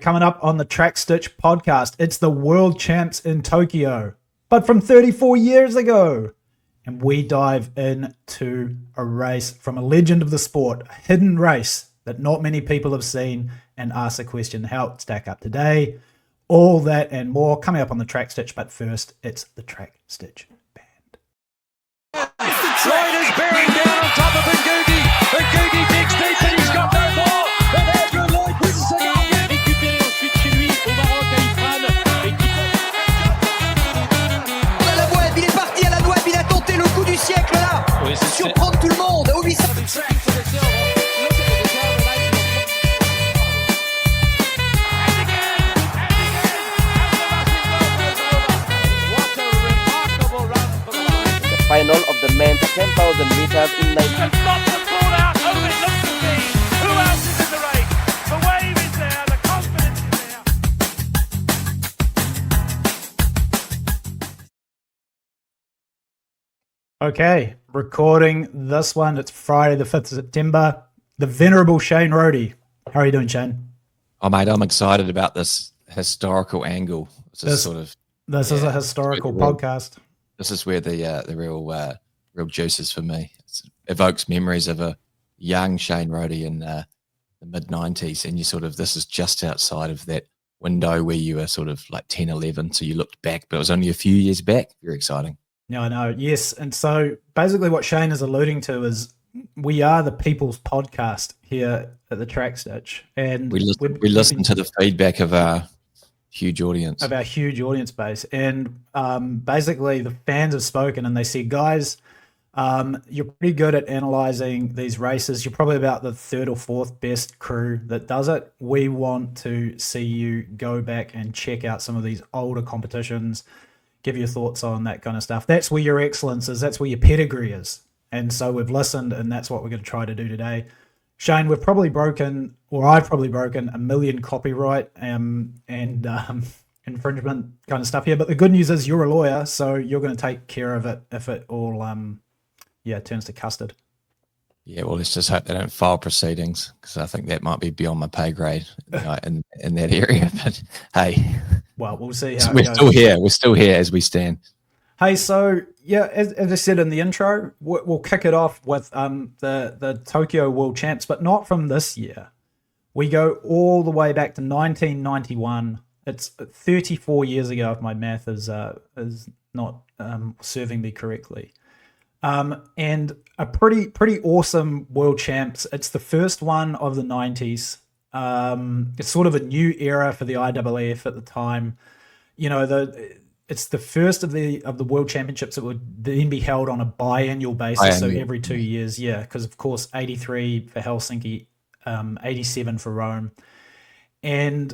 Coming up on the Track Stitch podcast, it's the world champs in Tokyo, but from 34 years ago. And we dive into a race from a legend of the sport, a hidden race that not many people have seen, and ask the question, how it stack up today. All that and more coming up on the Track Stitch, but first, it's the Track Stitch Band. Riders bearing down on top of Ngugi. Ngugi digs deep and he's got no more. And Andrew Lloyd wins it up. Récupéré ensuite chez lui au Maroc à Ifrane. La Web, il est parti à la Web, il a tenté le coup du siècle là. Oui, surprendre tout le monde. Au 800. Final of the men's 10,000 meters in 19. Not the ball out, who it looks to be. Who else is in the race? The wave is there, the confidence is there. Okay, recording this one. It's Friday, the 5th of September. The venerable Shane Rohde. How are you doing, Shane? Oh, mate, I'm excited about this historical angle. This is a historical podcast. This is where the real juice is for me. It evokes memories of a young Shane Rohde in the mid-90s, and this is just outside of that window where you were sort of like 10, 11, so you looked back, but it was only a few years back. Very exciting. No, I know, yes. And so basically what Shane is alluding to is we are the people's podcast here at the Track Stitch. And we listen to the feedback of our huge audience. Of our huge audience base. And basically the fans have spoken and they said, guys, you're pretty good at analyzing these races. You're probably about the third or fourth best crew that does it. We want to see you go back and check out some of these older competitions, give your thoughts on that kind of stuff. That's where your excellence is. That's where your pedigree is. And so we've listened, and that's what we're going to try to do today. Shane, I've probably broken a million copyright and infringement kind of stuff here. But the good news is you're a lawyer, so you're going to take care of it if it all, turns to custard. Yeah, well, let's just hope they don't file proceedings, because I think that might be beyond my pay grade in that area. But hey, well, we'll see how we're still here. We're still here as we stand. Hey, so yeah, as I said in the intro, we'll kick it off with the Tokyo World Champs, but not from this year. We go all the way back to 1991. It's 34 years ago, if my math is not serving me correctly. And a pretty awesome World Champs. It's the first one of the 90s. It's sort of a new era for the IAAF at the time. It's the first of the World Championships that would then be held on a biannual basis, so every 2 years, because of course 83 for Helsinki, 87 for Rome. And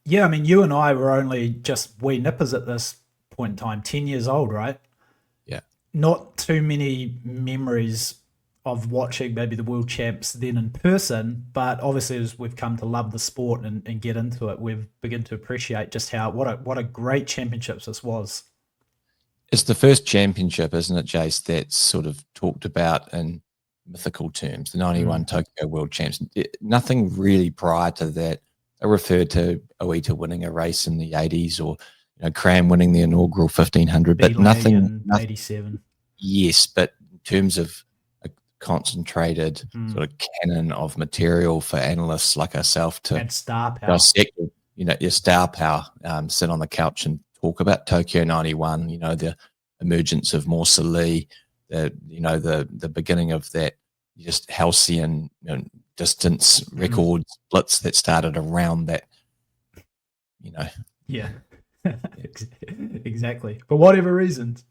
you and I were only just wee nippers at this point in time, 10 years old, right? Yeah. Not too many memories of watching maybe the World Champs then in person, but obviously as we've come to love the sport and get into it, we've begun to appreciate just what a great championships this was. It's the first championship, isn't it, Jace, that's sort of talked about in mythical terms, the 91 Tokyo World Champs. Nothing really prior to that. I referred to Oita winning a race in the 80s, or Cram winning the inaugural 1500, but nothing 87. Yes, but in terms of concentrated sort of canon of material for analysts like ourselves to dissect, your star power, sit on the couch and talk about Tokyo 91, the emergence of Morse Lee, the beginning of that just halcyon distance record splits that started around that, Yeah, exactly. For whatever reasons.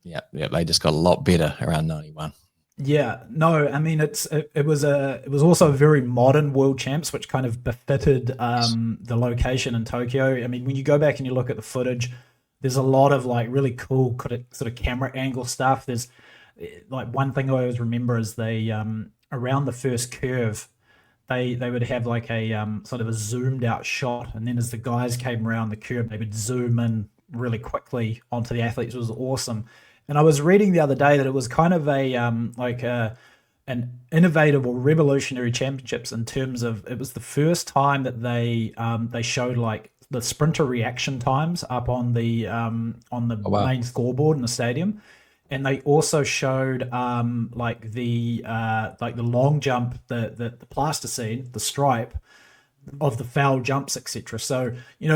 Yeah, they just got a lot better around 91. Yeah, no, I mean it was also a very modern World Champs, which kind of befitted the location in Tokyo. I mean, when you go back and you look at the footage, there's a lot of like really cool sort of camera angle stuff. There's like one thing I always remember is they around the first curve, they would have like a sort of a zoomed out shot, and then as the guys came around the curve, they would zoom in really quickly onto the athletes. It was awesome. And I was reading the other day that it was kind of a an innovative or revolutionary championships in terms of it was the first time that they showed like the sprinter reaction times up on the wow. main scoreboard in the stadium, and they also showed like the long jump, the plasticine, the stripe of the foul jumps, etc. So,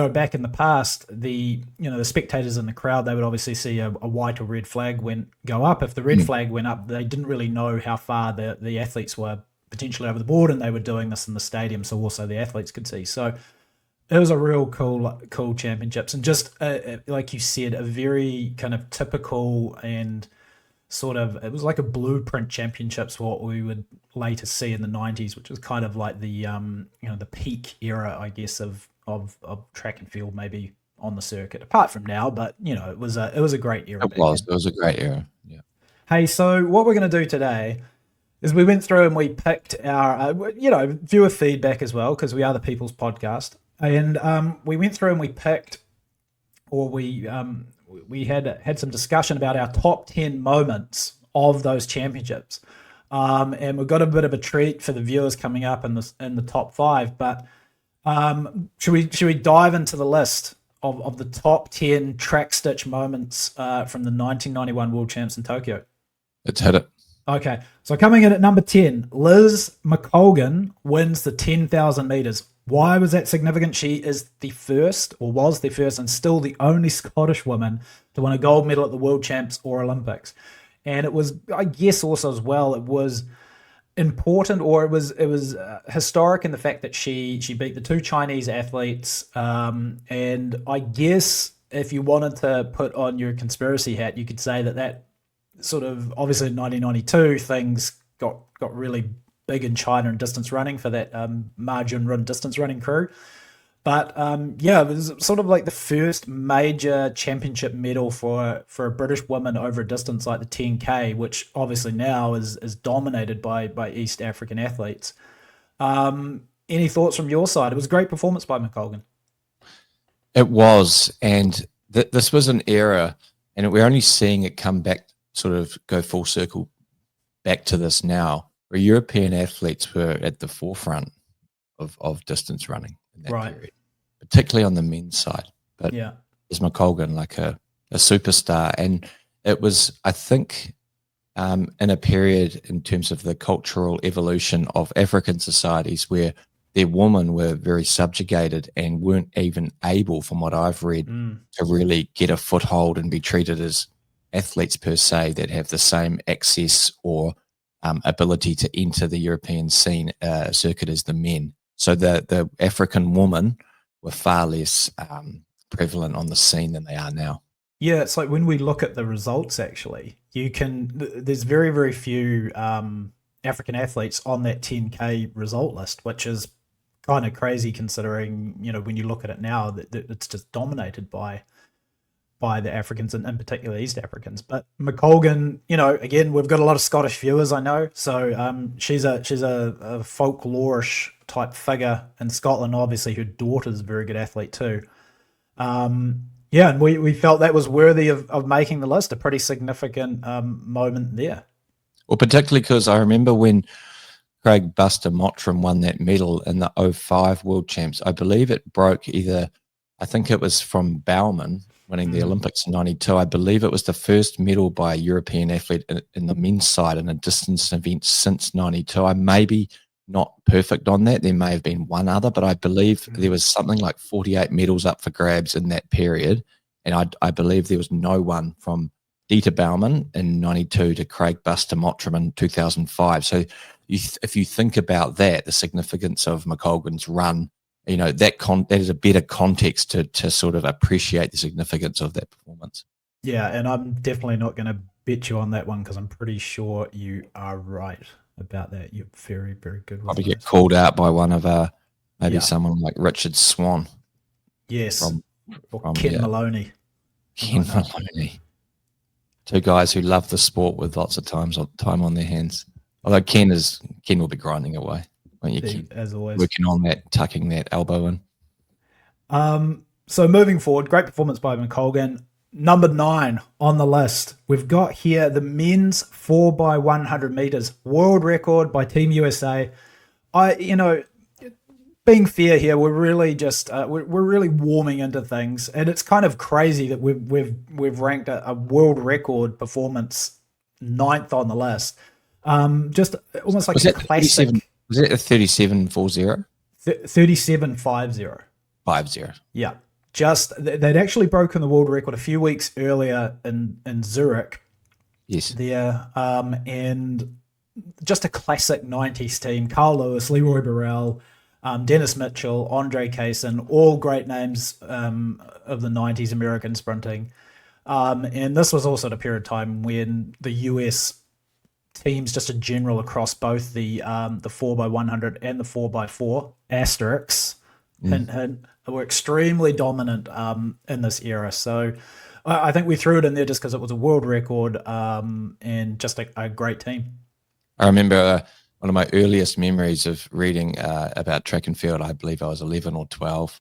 back in the past, the spectators in the crowd, they would obviously see a white or red flag go up. If the red flag went up, they didn't really know how far the athletes were potentially over the board, and they were doing this in the stadium, so also the athletes could see. So it was a real cool championships, and just like you said, a very kind of typical and sort of, it was like a blueprint championships, what we would later see in the 90s, which was kind of like the the peak era, I guess, of track and field maybe on the circuit, apart from now. But it was a great era. It was a great era. Yeah. Hey, so what we're going to do today is we went through and we picked our viewer feedback as well, because we are the People's Podcast, and we went through and we picked, or we had some discussion about our top 10 moments of those championships. And we've got a bit of a treat for the viewers coming up in the top 5. But should we dive into the list of the top 10 track stitch moments from the 1991 World Champs in Tokyo? Let's hit it. Okay, so coming in at number 10, Liz McColgan wins the 10,000 meters. Why was that significant? She is the first, or was the first, and still the only Scottish woman to win a gold medal at the World Champs or Olympics. And it was, I guess, also as well, it was important, or it was historic in the fact that she beat the 2 Chinese athletes. And I guess if you wanted to put on your conspiracy hat, you could say that sort of, obviously in 1992, things got really big in China in distance running for that Ma Junrun distance running crew. But it was sort of like the first major championship medal for a British woman over a distance like the 10K, which obviously now is dominated by East African athletes. Any thoughts from your side? It was a great performance by McColgan. It was, and this was an era, and we're only seeing it come back, sort of go full circle back to this now, where European athletes were at the forefront of distance running in that period, particularly on the men's side. But is McColgan like a superstar? And it was, I think, in a period in terms of the cultural evolution of African societies where their women were very subjugated and weren't even able, from what I've read, to really get a foothold and be treated as athletes per se that have the same access or ability to enter the European scene circuit as the men. So the African women were far less prevalent on the scene than they are now. Yeah, it's like when we look at the results, actually, there's very, very few African athletes on that 10K result list, which is kind of crazy considering, when you look at it now, that it's just dominated by the Africans, and in particular East Africans. But McColgan, again, we've got a lot of Scottish viewers, I know. So she's a folklorish type figure in Scotland. Obviously, her daughter's a very good athlete too. And we felt that was worthy of making the list, a pretty significant moment there. Well, particularly because I remember when Craig Buster Mottram won that medal in the 05 World Champs, I believe it broke I think it was from Bauman winning the Olympics in 92. I believe it was the first medal by a European athlete in the men's side in a distance event since 92. I may be not perfect on that. There may have been one other, but I believe there was something like 48 medals up for grabs in that period. And I believe there was no one from Dieter Bauman in 92 to Craig Buster Mottram in 2005. So if you think about that, the significance of McColgan's run, that is a better context to sort of appreciate the significance of that performance. Yeah, and I'm definitely not going to bet you on that one because I'm pretty sure you are right about that. You're very, very good. Probably get called out by one of someone like Richard Swan. Yes, or Ken Maloney. Ken Maloney. 2 guys who love the sport with lots of time on their hands. Although Ken will be grinding away. Won't you, Ken? As always. Working on that, tucking that elbow in. So moving forward, great performance by McColgan. Number 9 on the list, we've got here the men's 4x100 meters world record by Team USA. Being fair here, we're really just we're really warming into things, and it's kind of crazy that we've ranked a world record performance 9th on the list. Just almost like a classic. Was it a 37.40? 37.50. 50. Yeah. Just they'd actually broken the world record a few weeks earlier in Zurich. Yes. There, and just a classic 90s team. Carl Lewis, Leroy Burrell, Dennis Mitchell, Andre Kaysen, all great names of the 90s American sprinting. And this was also at a period of time when the US teams, just in general, across both the 4x100 and the 4x4 asterisks, hint, were extremely dominant in this era. So I think we threw it in there just because it was a world record and just a great team. I remember one of my earliest memories of reading about track and field. I believe I was 11 or 12,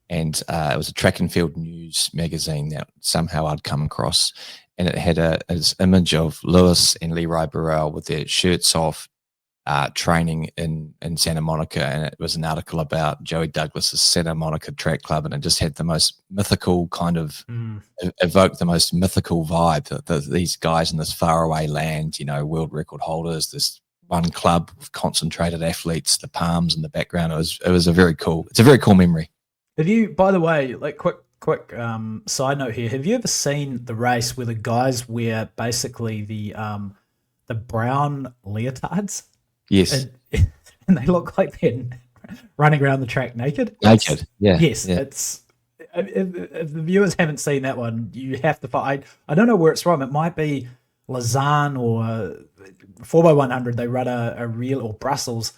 and it was a track and field news magazine that somehow I'd come across, and it had this image of Lewis and Leroy Burrell with their shirts off, training in Santa Monica, and it was an article about Joey Douglas's Santa Monica Track Club, and it just had the most mythical kind of evoked the most mythical vibe that these guys in this faraway land, world record holders, this one club with concentrated athletes, the palms in the background. It's a very cool memory. Have you, by the way, like quick side note here, have you ever seen the race where the guys wear basically the brown leotards? Yes. And they look like they're running around the track naked. Yeah. Yes. Yeah. It's if the viewers haven't seen that one, you have to find. I don't know where it's from. It might be Lausanne or 4x100. They run a real, or Brussels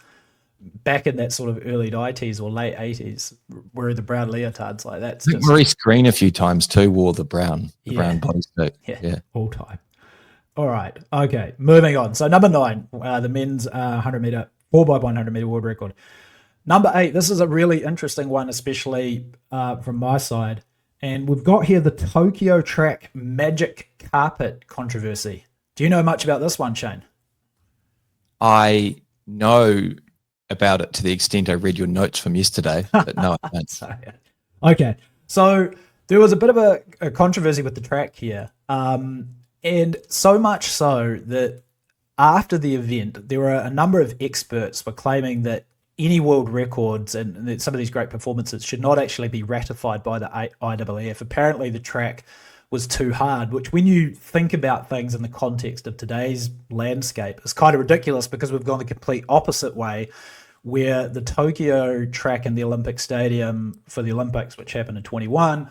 back in that sort of early 90s or late 80s, where the brown leotards like that. I think Maurice Green a few times too wore the brown bodysuit. Yeah, all time. All right. Okay. Moving on. So number 9, the men's 100 meter, 4x100 meter world record. Number 8, this is a really interesting one, especially from my side. And we've got here the Tokyo Track Magic Carpet controversy. Do you know much about this one, Shane? I know about it to the extent I read your notes from yesterday, but no, I don't. Okay. So there was a bit of a controversy with the track here. And so much so that after the event, there were a number of experts were claiming that any world records and some of these great performances should not actually be ratified by the IAAF. Apparently the track was too hard, which when you think about things in the context of today's landscape, is kind of ridiculous because we've gone the complete opposite way, where the Tokyo track in the Olympic Stadium for the Olympics, which happened in 21,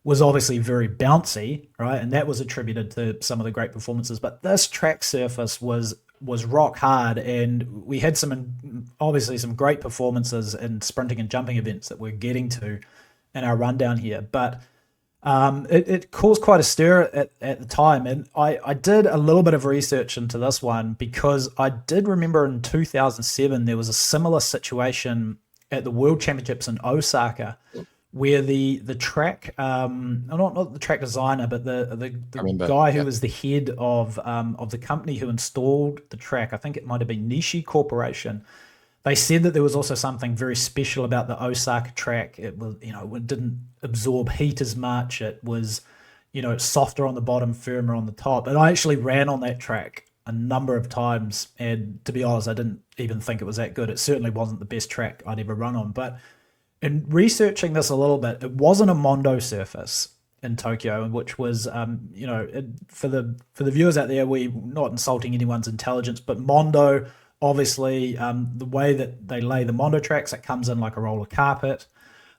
was obviously very bouncy, right? And that was attributed to some of the great performances. But this track surface was rock hard, and we had some great performances in sprinting and jumping events that we're getting to in our rundown here. But it caused quite a stir at the time, and I did a little bit of research into this one because I did remember in 2007 there was a similar situation at the World Championships in Osaka, where the track, not the track designer, but the guy who was the head of the company who installed the track, I think it might have been Nishi Corporation. They said that there was also something very special about the Osaka track. It was, it didn't absorb heat as much. It was, softer on the bottom, firmer on the top. And I actually ran on that track a number of times, and to be honest, I didn't even think it was that good. It certainly wasn't the best track I'd ever run on, but in researching this a little bit, it wasn't a Mondo surface in Tokyo, which was, for the viewers out there, we're not insulting anyone's intelligence, but Mondo, obviously, the way that they lay the Mondo tracks, it comes in like a roller carpet.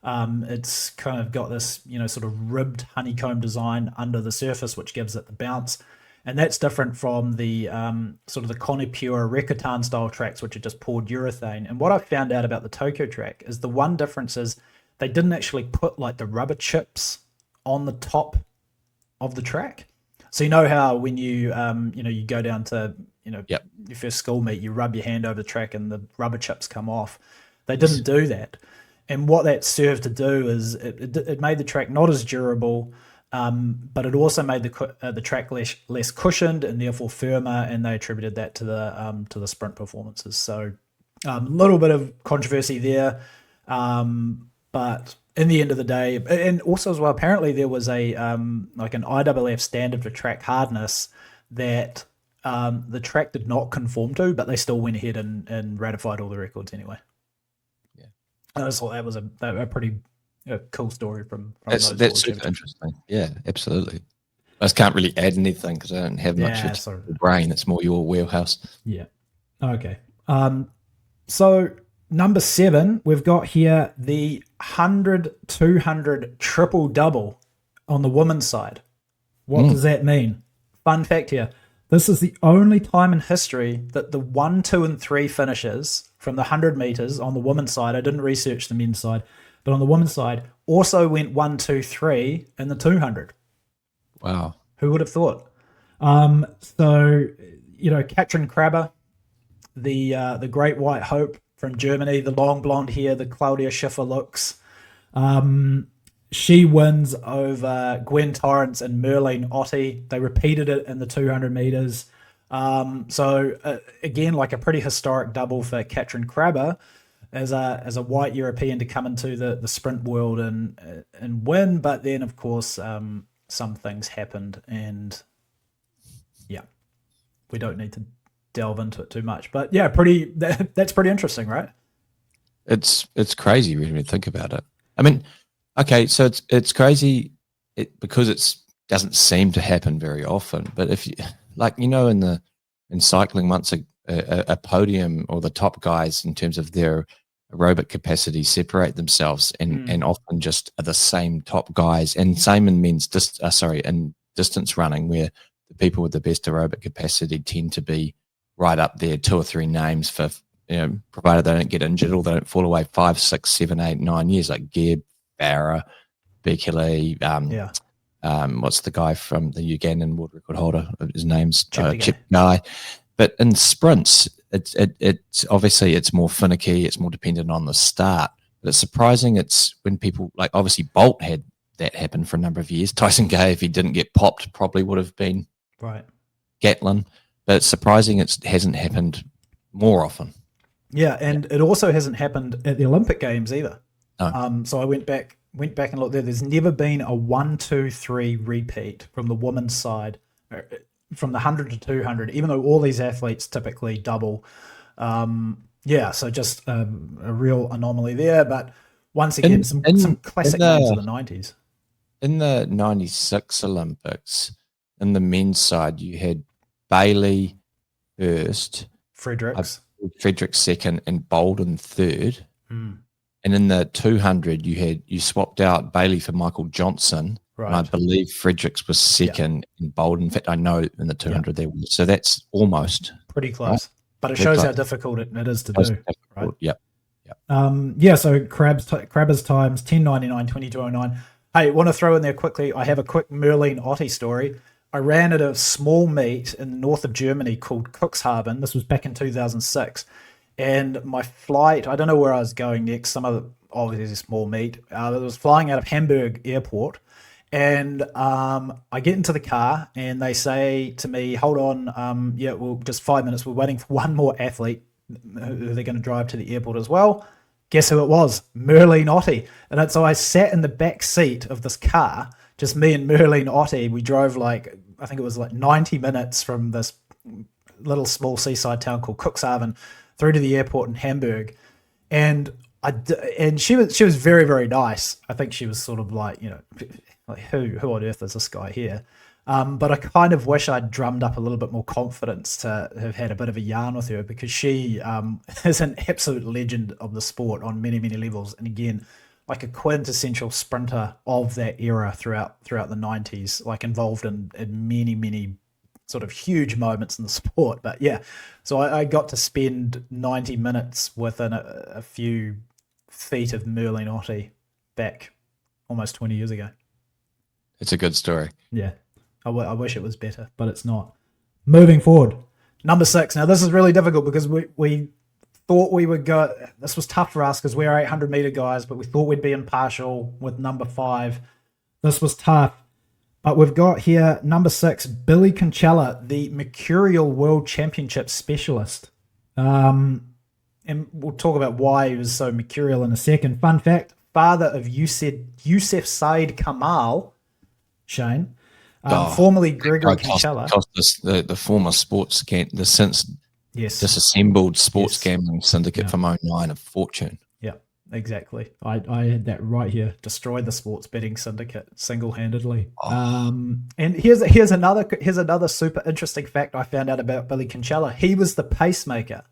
It's kind of got this, sort of ribbed honeycomb design under the surface, which gives it the bounce. And that's different from the sort of the Konipura Rekatan style tracks, which are just poured urethane. And what I found out about the Tokyo track is the one difference is they didn't actually put like the rubber chips on the top of the track. So you know how when you you go down to your first school meet, you rub your hand over the track and the rubber chips come off. They didn't do that, and what that served to do is it made the track not as durable. but it also made the track less cushioned and therefore firmer, and they attributed that to the sprint performances. So a little bit of controversy there, but in the end of the day, and also as well, apparently there was a like an IAAF standard for track hardness that the track did not conform to, but they still went ahead and ratified all the records anyway. Yeah, I just thought that was a pretty cool story from that's super interesting. Yeah, absolutely. I just can't really add anything because I don't have much of the brain. It's more your wheelhouse. Yeah. Okay. So number 7, we've got here the 100-200 triple double on the women's side. What does that mean? Fun fact here. This is the only time in history that the 1, 2, and 3 finishes from the 100 meters on the women's side, I didn't research the men's side, but on the women's side, also went 1, 2, 3 in the 200. Wow. Who would have thought? So, Katrin Krabbe, the Great White Hope from Germany, the long blonde hair, the Claudia Schiffer looks. She wins over Gwen Torrance and Merlene Ottey. They repeated it in the 200 meters. So again, like a pretty historic double for Katrin Krabbe as a white European to come into the sprint world and win. But then, of course, some things happened, and yeah, we don't need to delve into it too much. But yeah, that's pretty interesting, right? It's crazy when you think about it. I mean, okay, so it's crazy because it doesn't seem to happen very often. But if you in cycling, once a podium or the top guys in terms of their aerobic capacity separate themselves and often just are the same top guys, and same in men's in distance running, where the people with the best aerobic capacity tend to be right up there, 2 or 3 names for, provided they don't get injured or they don't fall away 5, 6, 7, 8, 9 years, like Geb, Farah, Bekele, what's the guy from the Ugandan world record holder? His name's Chip Guy. But in sprints, it's obviously it's more finicky, it's more dependent on the start. But it's surprising. It's when people like obviously Bolt had that happen for a number of years. Tyson Gay, if he didn't get popped, probably would have been right. Gatlin. But it's surprising it hasn't happened more often. Yeah, and it also hasn't happened at the Olympic Games either. No. So I went back and looked there. There's never been a 1, 2, 3 repeat from the women's side, from the 100 to 200, even though all these athletes typically double. So just a real anomaly there. But once again, some classic names of the 90s. In the 96 Olympics, in the men's side, you had Bailey first, Fredericks second, and Bolden third. And in the 200, you swapped out Bailey for Michael Johnson. Right. And I believe Fredericks was second in Bolden. In fact, I know in the 200 there was. So that's almost pretty close. Right? But it shows how difficult it is to do. Right? Yep. So Krabbe's times 10:99, 22:09. Hey, want to throw in there quickly? I have a quick Merlene Ottey story. I ran at a small meet in the north of Germany called Cuxhaven. This was back in 2006. And my flight, I don't know where I was going next, obviously a small meet. I was flying out of Hamburg airport. And I get into the car and they say to me, hold on, just 5 minutes. We're waiting for one more athlete who they're going to drive to the airport as well. Guess who it was? Merlene Ottey. And so I sat in the back seat of this car, just me and Merlene Ottey. We drove I think it was 90 minutes from this little small seaside town called Cuxhaven through to the airport in Hamburg. And she was very, very nice. I think she was sort of who on earth is this guy here? But I kind of wish I'd drummed up a little bit more confidence to have had a bit of a yarn with her, because she is an absolute legend of the sport on many, many levels. And again, like a quintessential sprinter of that era throughout the 90s, like involved in many, many sort of huge moments in the sport. But yeah, so I got to spend 90 minutes within a few feet of Merlene Ottey back almost 20 years ago. It's a good story. Yeah. I wish it was better, but it's not. Moving forward. Number 6. Now, this is really difficult because we thought we would go... This was tough for us because we're 800-meter guys, but we thought we'd be impartial with number 5. This was tough. But we've got here number 6, Billy Kinsella, the Mercurial World Championship specialist. And we'll talk about why he was so mercurial in a second. Fun fact, father of Youssef Said Kamal, Shane, formerly Gregory Kinsella. The former sports game, the since disassembled sports gambling syndicate from 2009 of fortune. Yeah, exactly. I had that right here. Destroyed the sports betting syndicate single-handedly. And here's another super interesting fact I found out about Billy Kinsella. He was the pacemaker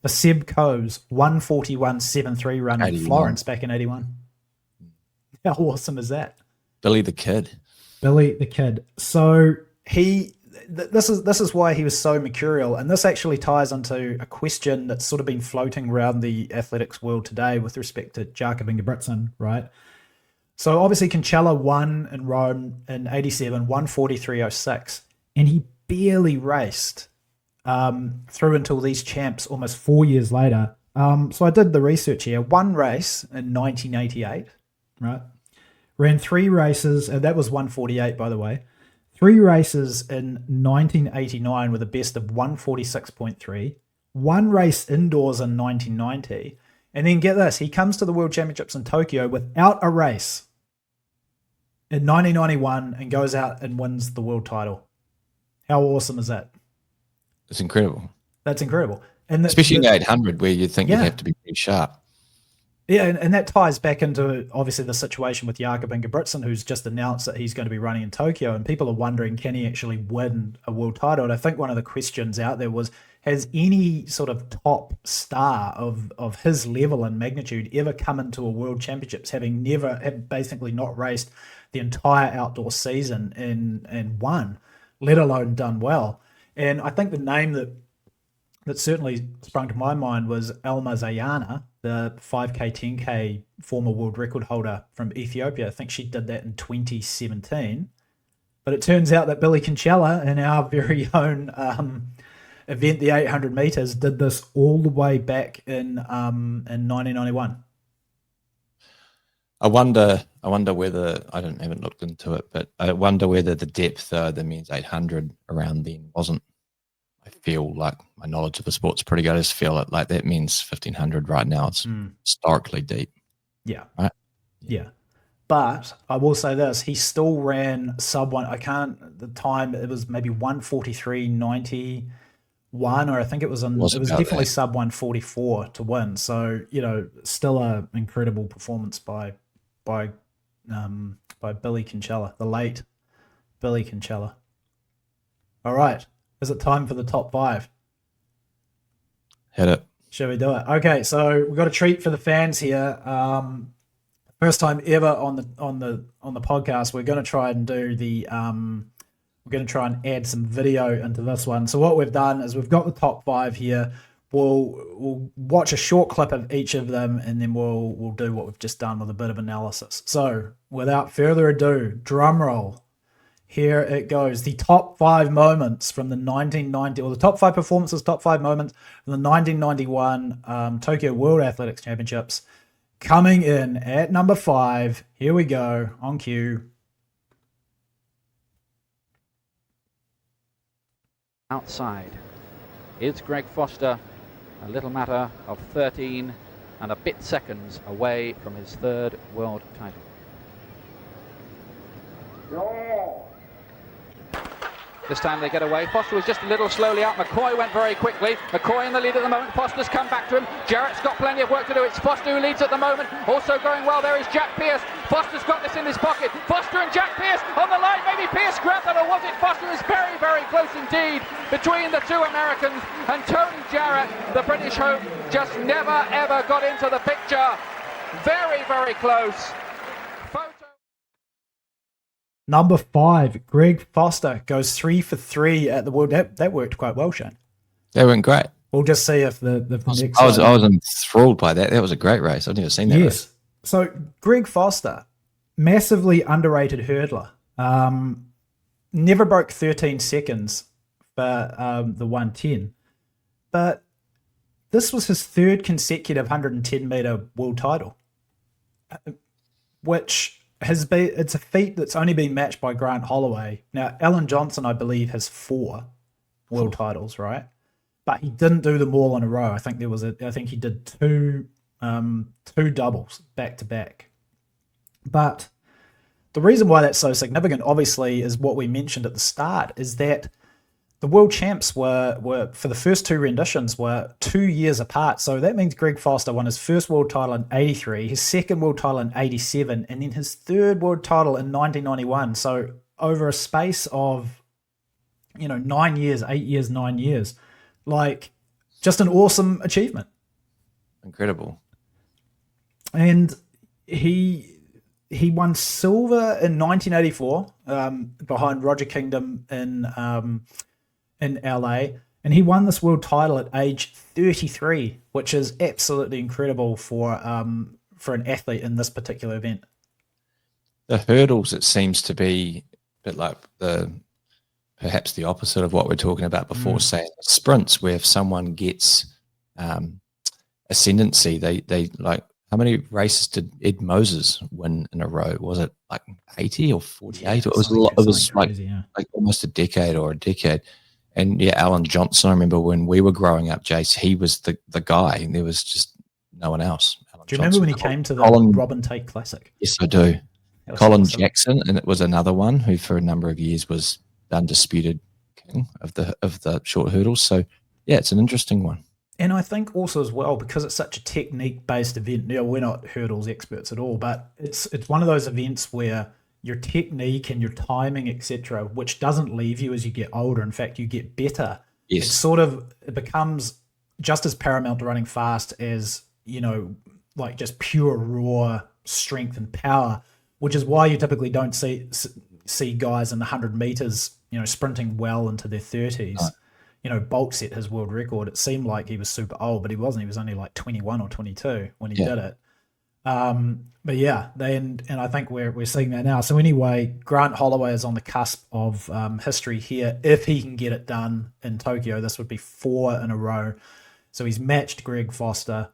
for Seb Coe's 141.73 run in Florence back in 81. How awesome is that? Billy the Kid. So this is why he was so mercurial, and this actually ties into a question that's sort of been floating around the athletics world today with respect to Jakob Ingebrigtsen, right? So obviously Kinsella won in Rome in 87, 143.06, and he barely raced through until these champs almost 4 years later. So I did the research here. One race in 1988, right? Ran 3 races, and that was 148, by the way. 3 races in 1989 with a best of 146.3. 1 race indoors in 1990. And then get this, he comes to the World Championships in Tokyo without a race in 1991 and goes out and wins the world title. How awesome is that? It's incredible. That's incredible. And especially in the 800 where you'd think you'd have to be pretty sharp. Yeah, and that ties back into, obviously, the situation with Jakob Ingebrigtsen, who's just announced that he's going to be running in Tokyo, and people are wondering, can he actually win a world title? And I think one of the questions out there was, has any sort of top star of his level and magnitude ever come into a world championships having basically not raced the entire outdoor season and won, let alone done well? And I think the name that certainly sprung to my mind was Elma Zayana, the 5K, 10K former world record holder from Ethiopia. I think she did that in 2017. But it turns out that Billy Kinsella, in our very own event, the 800 meters, did this all the way back in 1991. I wonder whether, haven't looked into it, but I wonder whether the depth, the men's 800 around then wasn't. I feel like my knowledge of the sport's pretty good. I just feel it like that means 1500 right now. It's historically deep. Yeah. Right? Yeah. But I will say this, he still ran sub one. The time it was maybe 143.91, or I think it was definitely sub 144 to win. So, still a incredible performance by Billy Kinsella, the late Billy Kinsella. All right. Is it time for the top 5? Hit it. Shall we do it? Okay, so we've got a treat for the fans here. First time ever on the podcast. We're going to try and do we're going to try and add some video into this one. So what we've done is we've got the top 5 here. We'll watch a short clip of each of them, and then we'll do what we've just done with a bit of analysis. So without further ado, drum roll. Here it goes. The top 5 moments from the 1990, or the top 5 performances, top 5 moments from the 1991 Tokyo World Athletics Championships. Coming in at number 5. Here we go. On cue. Outside is Greg Foster, a little matter of 13 and a bit seconds away from his 3rd world title. This time they get away. Foster was just a little slowly out. McCoy went very quickly. McCoy in the lead at the moment. Foster's come back to him. Jarrett's got plenty of work to do. It's Foster who leads at the moment. Also going well there is Jack Pierce. Foster's got this in his pocket. Foster and Jack Pierce on the line. Maybe Pierce grabbed that, or was it Foster? Is very, very close indeed between the 2 Americans. And Tony Jarrett, the British hope, just never ever got into the picture. Very, very close. Number 5, Greg Foster goes 3 for 3 at the World. That worked quite well, Shane. That went great. We'll just see if the next. I was enthralled by that. That was a great race. I've never seen that. Yes. Race. So Greg Foster, massively underrated hurdler. Never broke 13 seconds for the 110, but this was his 3rd consecutive 110 meter world title, which it's a feat that's only been matched by Grant Holloway. Now, Alan Johnson, I believe, has 4 world titles, right? But he didn't do them all in a row. I think he did two doubles back to back. But the reason why that's so significant, obviously, is what we mentioned at the start, is that the world champs were for the first 2 renditions were 2 years apart. So that means Greg Foster won his first world title in 83, his second world title in 87, and then his third world title in 1991. So over a space of, 9 years, 8 years, 9 years, like just an awesome achievement. Incredible. And he won silver in 1984 behind Roger Kingdom in LA, and he won this world title at age 33, which is absolutely incredible for an athlete in this particular event. The hurdles, it seems to be a bit like perhaps the opposite of what we're talking about before, saying sprints, where if someone gets ascendancy, they like, how many races did Ed Moses win in a row? Was it like 80 or 48? Yeah, it was a lot. It was crazy, like almost a decade. And yeah, Alan Johnson, I remember when we were growing up, Jace, he was the guy, and there was just no one else. Alan do you remember when he came to the Robin Tate Classic? Yes, I do. Colin awesome. Jackson, and it was another one who for a number of years was the undisputed king of the short hurdles. So yeah, it's an interesting one. And I think also as well, because it's such a technique-based event, we're not hurdles experts at all, but it's one of those events where your technique and your timing, etc., which doesn't leave you as you get older. In fact, you get better. Yes. It becomes just as paramount to running fast as, like just pure raw strength and power, which is why you typically don't see guys in the 100 meters, sprinting well into their 30s. Bolt set his world record. It seemed like he was super old, but he wasn't. He was only like 21 or 22 when he did it. But yeah, and I think we're seeing that now. So anyway, Grant Holloway is on the cusp of history here. If he can get it done in Tokyo, this would be 4 in a row. So he's matched Greg Foster.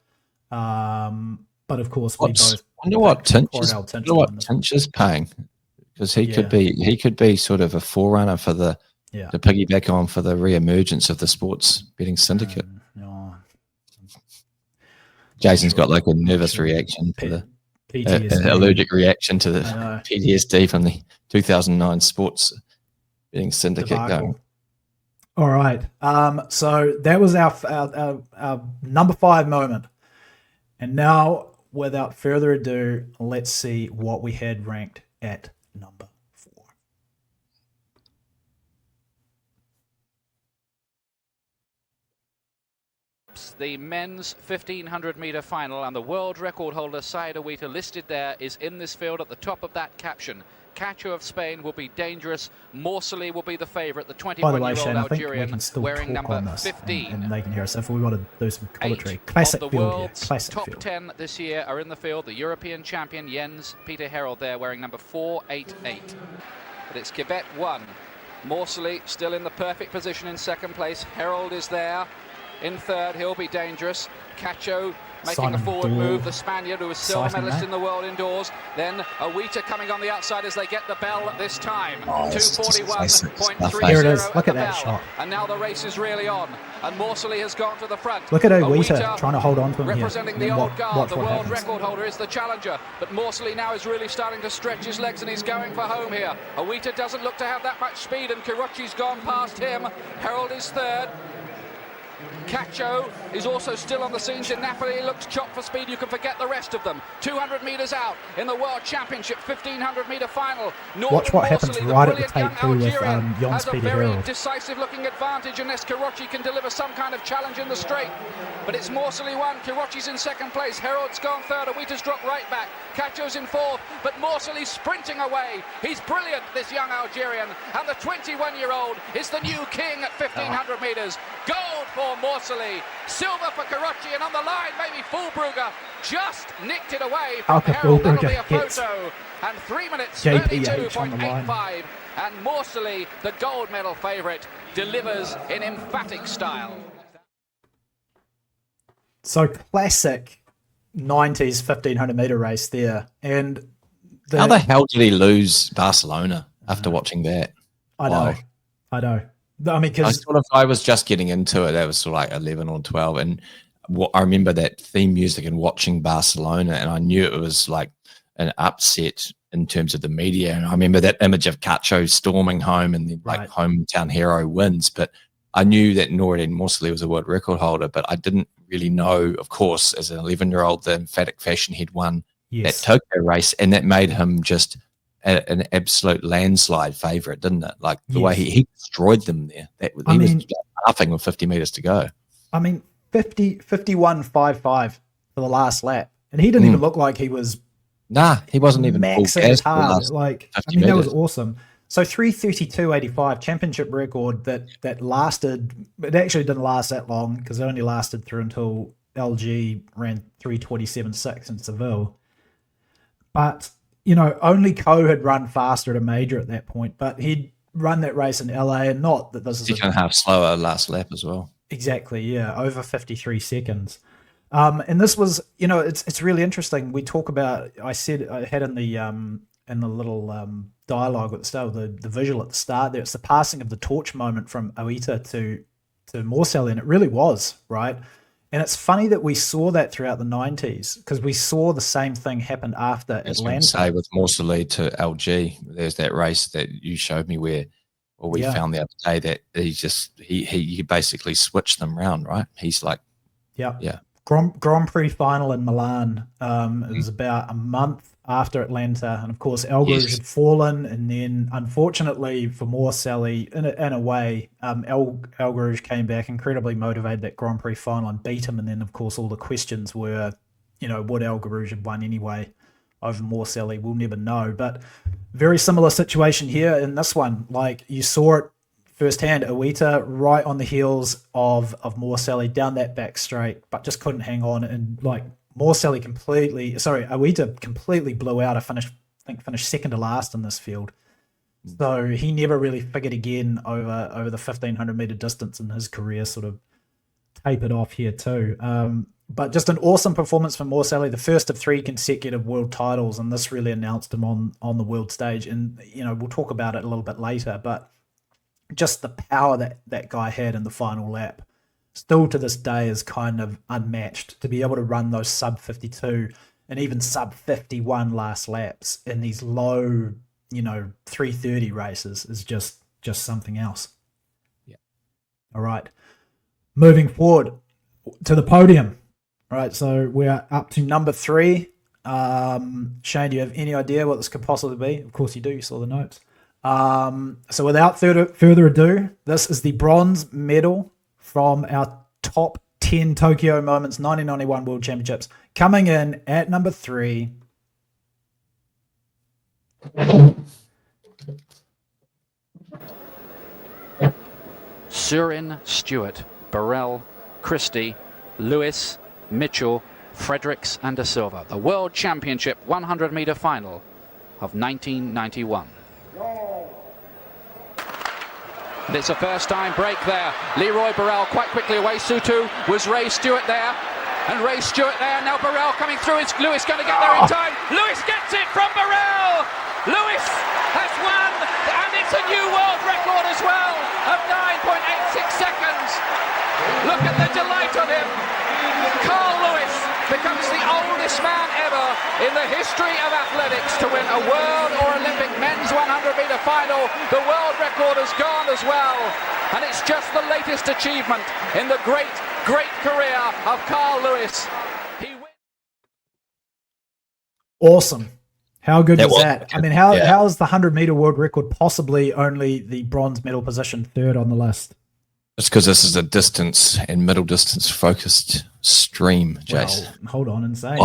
But of course, we both wonder what Tinch is paying, because he could be sort of a forerunner for to piggyback on for the re-emergence of the sports betting syndicate. Jason's got like a nervous reaction to the an allergic reaction to the PTSD from the 2009 sports betting syndicate going. All right. So that was our number 5 moment. And now, without further ado, let's see what we had ranked at number 4. The men's 1500 meter final, and the world record holder Said Awita listed there is in this field at the top of that caption. Cacho of Spain will be dangerous. Morsley will be the favourite, the 21-year-old Algerian wearing number 15. And they can hear us if we want to do some commentary. Classic of the field world's here. Classic top field. 10 this year are in the field. The European champion Jens Peter Herold there wearing number 488. But it's Quebec 1. Morsley still in the perfect position in second place. Herold is there. In third, he'll be dangerous. Cacho making a forward move, the Spaniard who was silver medalist in the world indoors. Then Awita coming on the outside as they get the bell at this time. 241.30. Here it is. Look at that shot. And now the race is really on. And Morsley has gone to the front. Look at Awita trying to hold on to him representing here. the old guard. The world happens. record holder is the challenger. But Morsley now is really starting to stretch his legs, and he's going for home here. Awita doesn't look to have that much speed, and Karachi's gone past him. Herold is third. Cacho is also still on the scene. Napoli looks chopped for speed. You can forget the rest of them. 200 metres out in the World Championship 1500 metre final. Watch what happens right at the tape too with Jens Peter Herold. Herold. Decisive looking advantage unless Karachi can deliver some kind of challenge in the straight. But it's Morsley 1, Karachi's in second place. Herold's gone third. Awita's dropped right back. Cacho's in fourth, but Morsley's sprinting away. He's brilliant, this young Algerian, and the 21-year-old is the new king at 1500 metres. Gold for Morsley, silver for Karachi, and on the line, maybe Fulbrugger just nicked it away from Herold. That'll be a photo. And 3 minutes, 32.85. And Morsley, the gold medal favourite, delivers in emphatic style. So classic 90s 1500 metre race there. And How the hell did he lose Barcelona after watching that? I know. I mean, because I was just getting into it. That was sort of like 11 or 12. And I remember that theme music and watching Barcelona, and I knew it was like an upset in terms of the media. And I remember that image of Cacho storming home and then like hometown hero wins. But I knew that Noureddin Morsali was a world record holder, but I didn't really know, of course, as an 11-year-old, the emphatic fashion he'd won that Tokyo race, and that made him just an absolute landslide favorite, didn't it? Like the way he destroyed them there. He was laughing with 50 meters to go. I mean, 51.55 for the last lap, and he didn't even look like he was. Nah, he wasn't even maxing hard. Like, I mean, that was awesome. So 3:32.85 championship record that lasted. It actually didn't last that long because it only lasted through until LG ran 3:27.6 in Seville. But only Coe had run faster at a major at that point, but he'd run that race in LA, and not that this is 2.5 slower last lap as well. Exactly, yeah, over 53 seconds. And this was, it's really interesting. We talk about, I had in the little dialogue at the start, the visual at the start there, it's the passing of the torch moment from Oita to Morsali, and it really was, right? And it's funny that we saw that throughout the 90s because we saw the same thing happen after Atlanta. Say with Morsali to LG, there's that race that you showed me where we found the other day that he basically switched them round, right? He's like, Grand Prix final in Milan. It was about a month after Atlanta, and of course Alguersuge had fallen, and then unfortunately for Morsali, in a way, Alguersuge came back incredibly motivated that Grand Prix final and beat him, and then of course all the questions were, would Alguersuge have won anyway over Morsali? We'll never know, but very similar situation here in this one. Like, you saw it firsthand, Oita right on the heels of Morsali down that back straight, but just couldn't hang on, and like Oita completely blew out. I finished second to last in this field. So he never really figured again over the 1,500 meter distance, and his career sort of tapered off here too. But just an awesome performance from Morsali, the first of 3 consecutive world titles, and this really announced him on the world stage. And we'll talk about it a little bit later, but just the power that guy had in the final lap, still to this day, is kind of unmatched. To be able to run those sub 52 and even sub 51 last laps in these low, 3:30 races is just something else. Yeah. All right. Moving forward to the podium. All right. So we're up to number 3. Shane, do you have any idea what this could possibly be? Of course you do. You saw the notes. So without further ado, this is the bronze medal from our top 10 Tokyo moments 1991 World Championships. Coming in at number 3. Surin, Stewart, Burrell, Christie, Lewis, Mitchell, Fredericks and Da Silva. The World Championship 100-meter final of 1991. And it's a first-time break there. Leroy Burrell quite quickly away. Sutu was Ray Stewart there. And Ray Stewart there. Now Burrell coming through. Is Lewis going to get there in time? Lewis gets it from Burrell. Lewis has won. And it's a new world record as well of 9.86 seconds. Look at the delight on him. Carl Lewis becomes the oldest man ever in the history of athletics to win a world or Olympic men's 100-meter final. The world record has gone as well, and it's just the latest achievement in the great career of Carl Lewis. Awesome. How good was that? I mean, how is the 100-meter world record possibly only the bronze medal position, 3rd on the list? It's because this is a distance and middle distance focused stream, Jace. Well, hold on and say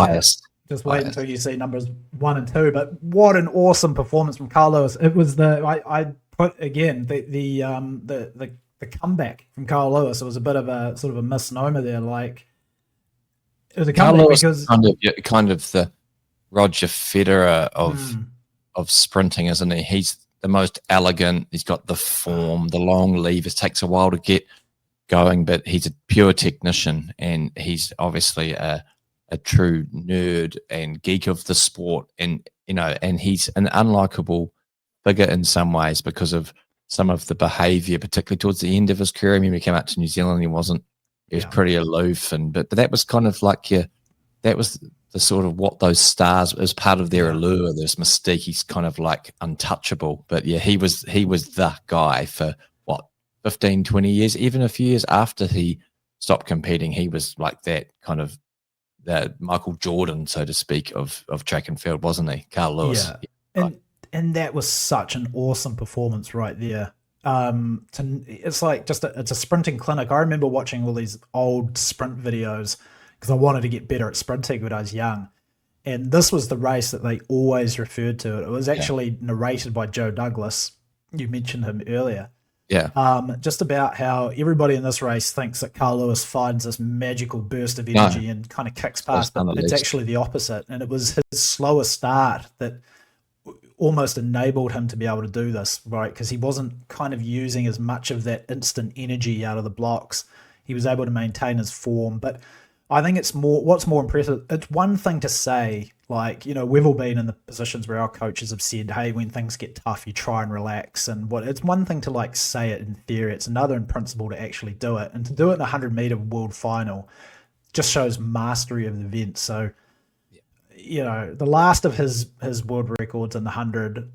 just wait until you see numbers 1 and 2. But what an awesome performance from Carl Lewis! It was I put again the comeback from Carl Lewis. It was a bit of a sort of a misnomer there. Like, it was a comeback because kind of the Roger Federer of sprinting, isn't he? He's the most elegant. He's got the form, the long levers. Takes a while to get going, but he's a pure technician, and he's obviously a true nerd and geek of the sport. And and he's an unlikable figure in some ways because of some of the behaviour, particularly towards the end of his career. I mean, he came out to New Zealand, he was pretty aloof, but that was kind of like that was the sort of what those stars as part of their allure, this mystique. He's kind of like untouchable. But yeah, he was the guy for 15, 20 years, even a few years after he stopped competing. He was like that kind of the Michael Jordan, so to speak, of track and field, wasn't he? Carl Lewis. Yeah. And that was such an awesome performance right there. It's like it's a sprinting clinic. I remember watching all these old sprint videos because I wanted to get better at sprinting when I was young. And this was the race that they always referred to. It was actually narrated by Joe Douglas. You mentioned him earlier. Yeah. Just about how everybody in this race thinks that Carl Lewis finds this magical burst of energy and kind of kicks past, but it's actually the opposite. And it was his slower start that almost enabled him to be able to do this, right? Because he wasn't kind of using as much of that instant energy out of the blocks. He was able to maintain his form. But I think what's more impressive, it's one thing to say, like, we've all been in the positions where our coaches have said, hey, when things get tough, you try and relax. And it's one thing to like say it in theory. It's another in principle to actually do it. And to do it in a 100-meter world final just shows mastery of the event. So, the last of his world records in the 100,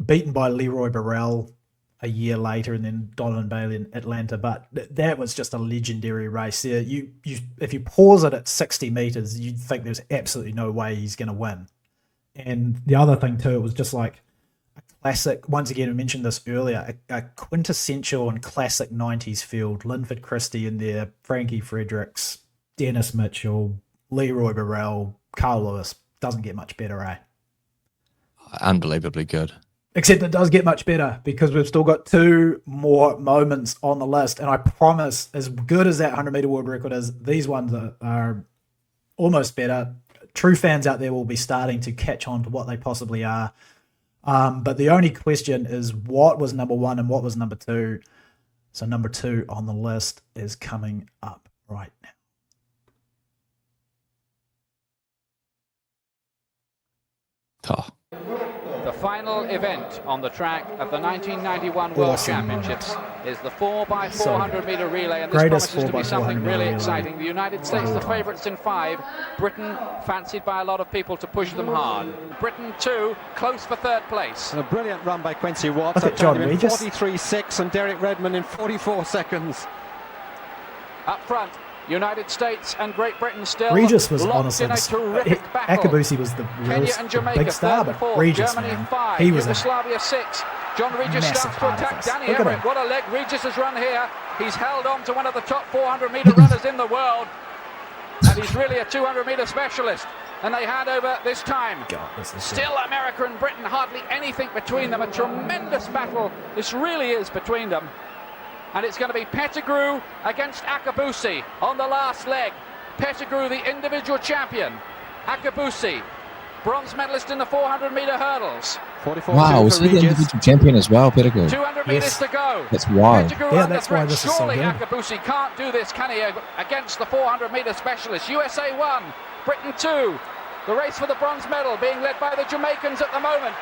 beaten by Leroy Burrell a year later, and then Donovan Bailey in Atlanta. But that was just a legendary race there. If you pause it at 60 meters, you'd think there's absolutely no way he's going to win. And the other thing too, it was just like a classic. Once again, I mentioned this earlier, a quintessential and classic 90s field. Linford Christie in there, Frankie Fredericks, Dennis Mitchell, Leroy Burrell, Carl Lewis. Doesn't get much better, eh? Unbelievably good. Except it does get much better because we've still got 2 more moments on the list. And I promise, as good as that 100-meter world record is, these ones are almost better. True fans out there will be starting to catch on to what they possibly are. But the only question is what was number 1 and what was number 2. So number 2 on the list is coming up right now. Oh. The final event on the track of the 1991 World Championships is the 4x400 meter relay, and this promises to be something really exciting. The United States, the favourites in 5. Britain, fancied by a lot of people to push them hard. Britain 2, close for 3rd place. And a brilliant run by Quincy Watts. Look at John Regis. 43.6 and Derek Redmond in 44 seconds. Up front, United States and Great Britain still Regis was locked honestly in a terrific battle. Akabusi was the Jamaica, big star, but Regis, Germany man, 5, he was Yugoslavia 6. John Regis massive starts to part of attack this. Danny Look at Everett. him. What a leg Regis has run here. He's held on to one of the top 400 meter runners in the world, and he's really a 200 meter specialist. And they hand over this time. God, this is Still America and Britain, hardly anything between them. A tremendous battle this really is between them. And it's going to be Pettigrew against Akabusi on the last leg. Pettigrew, the individual champion. Akabusi, bronze medalist in the 400 meter hurdles. 44 wow, was he the individual champion as well, Pettigrew? 200 meters to go. That's wild. Pettigrew Yeah, under that's why threat. this is so Surely good. Akabusi can't do this, can he, against the 400 meter specialist. USA 1, Britain 2. The race for the bronze medal being led by the Jamaicans at the moment.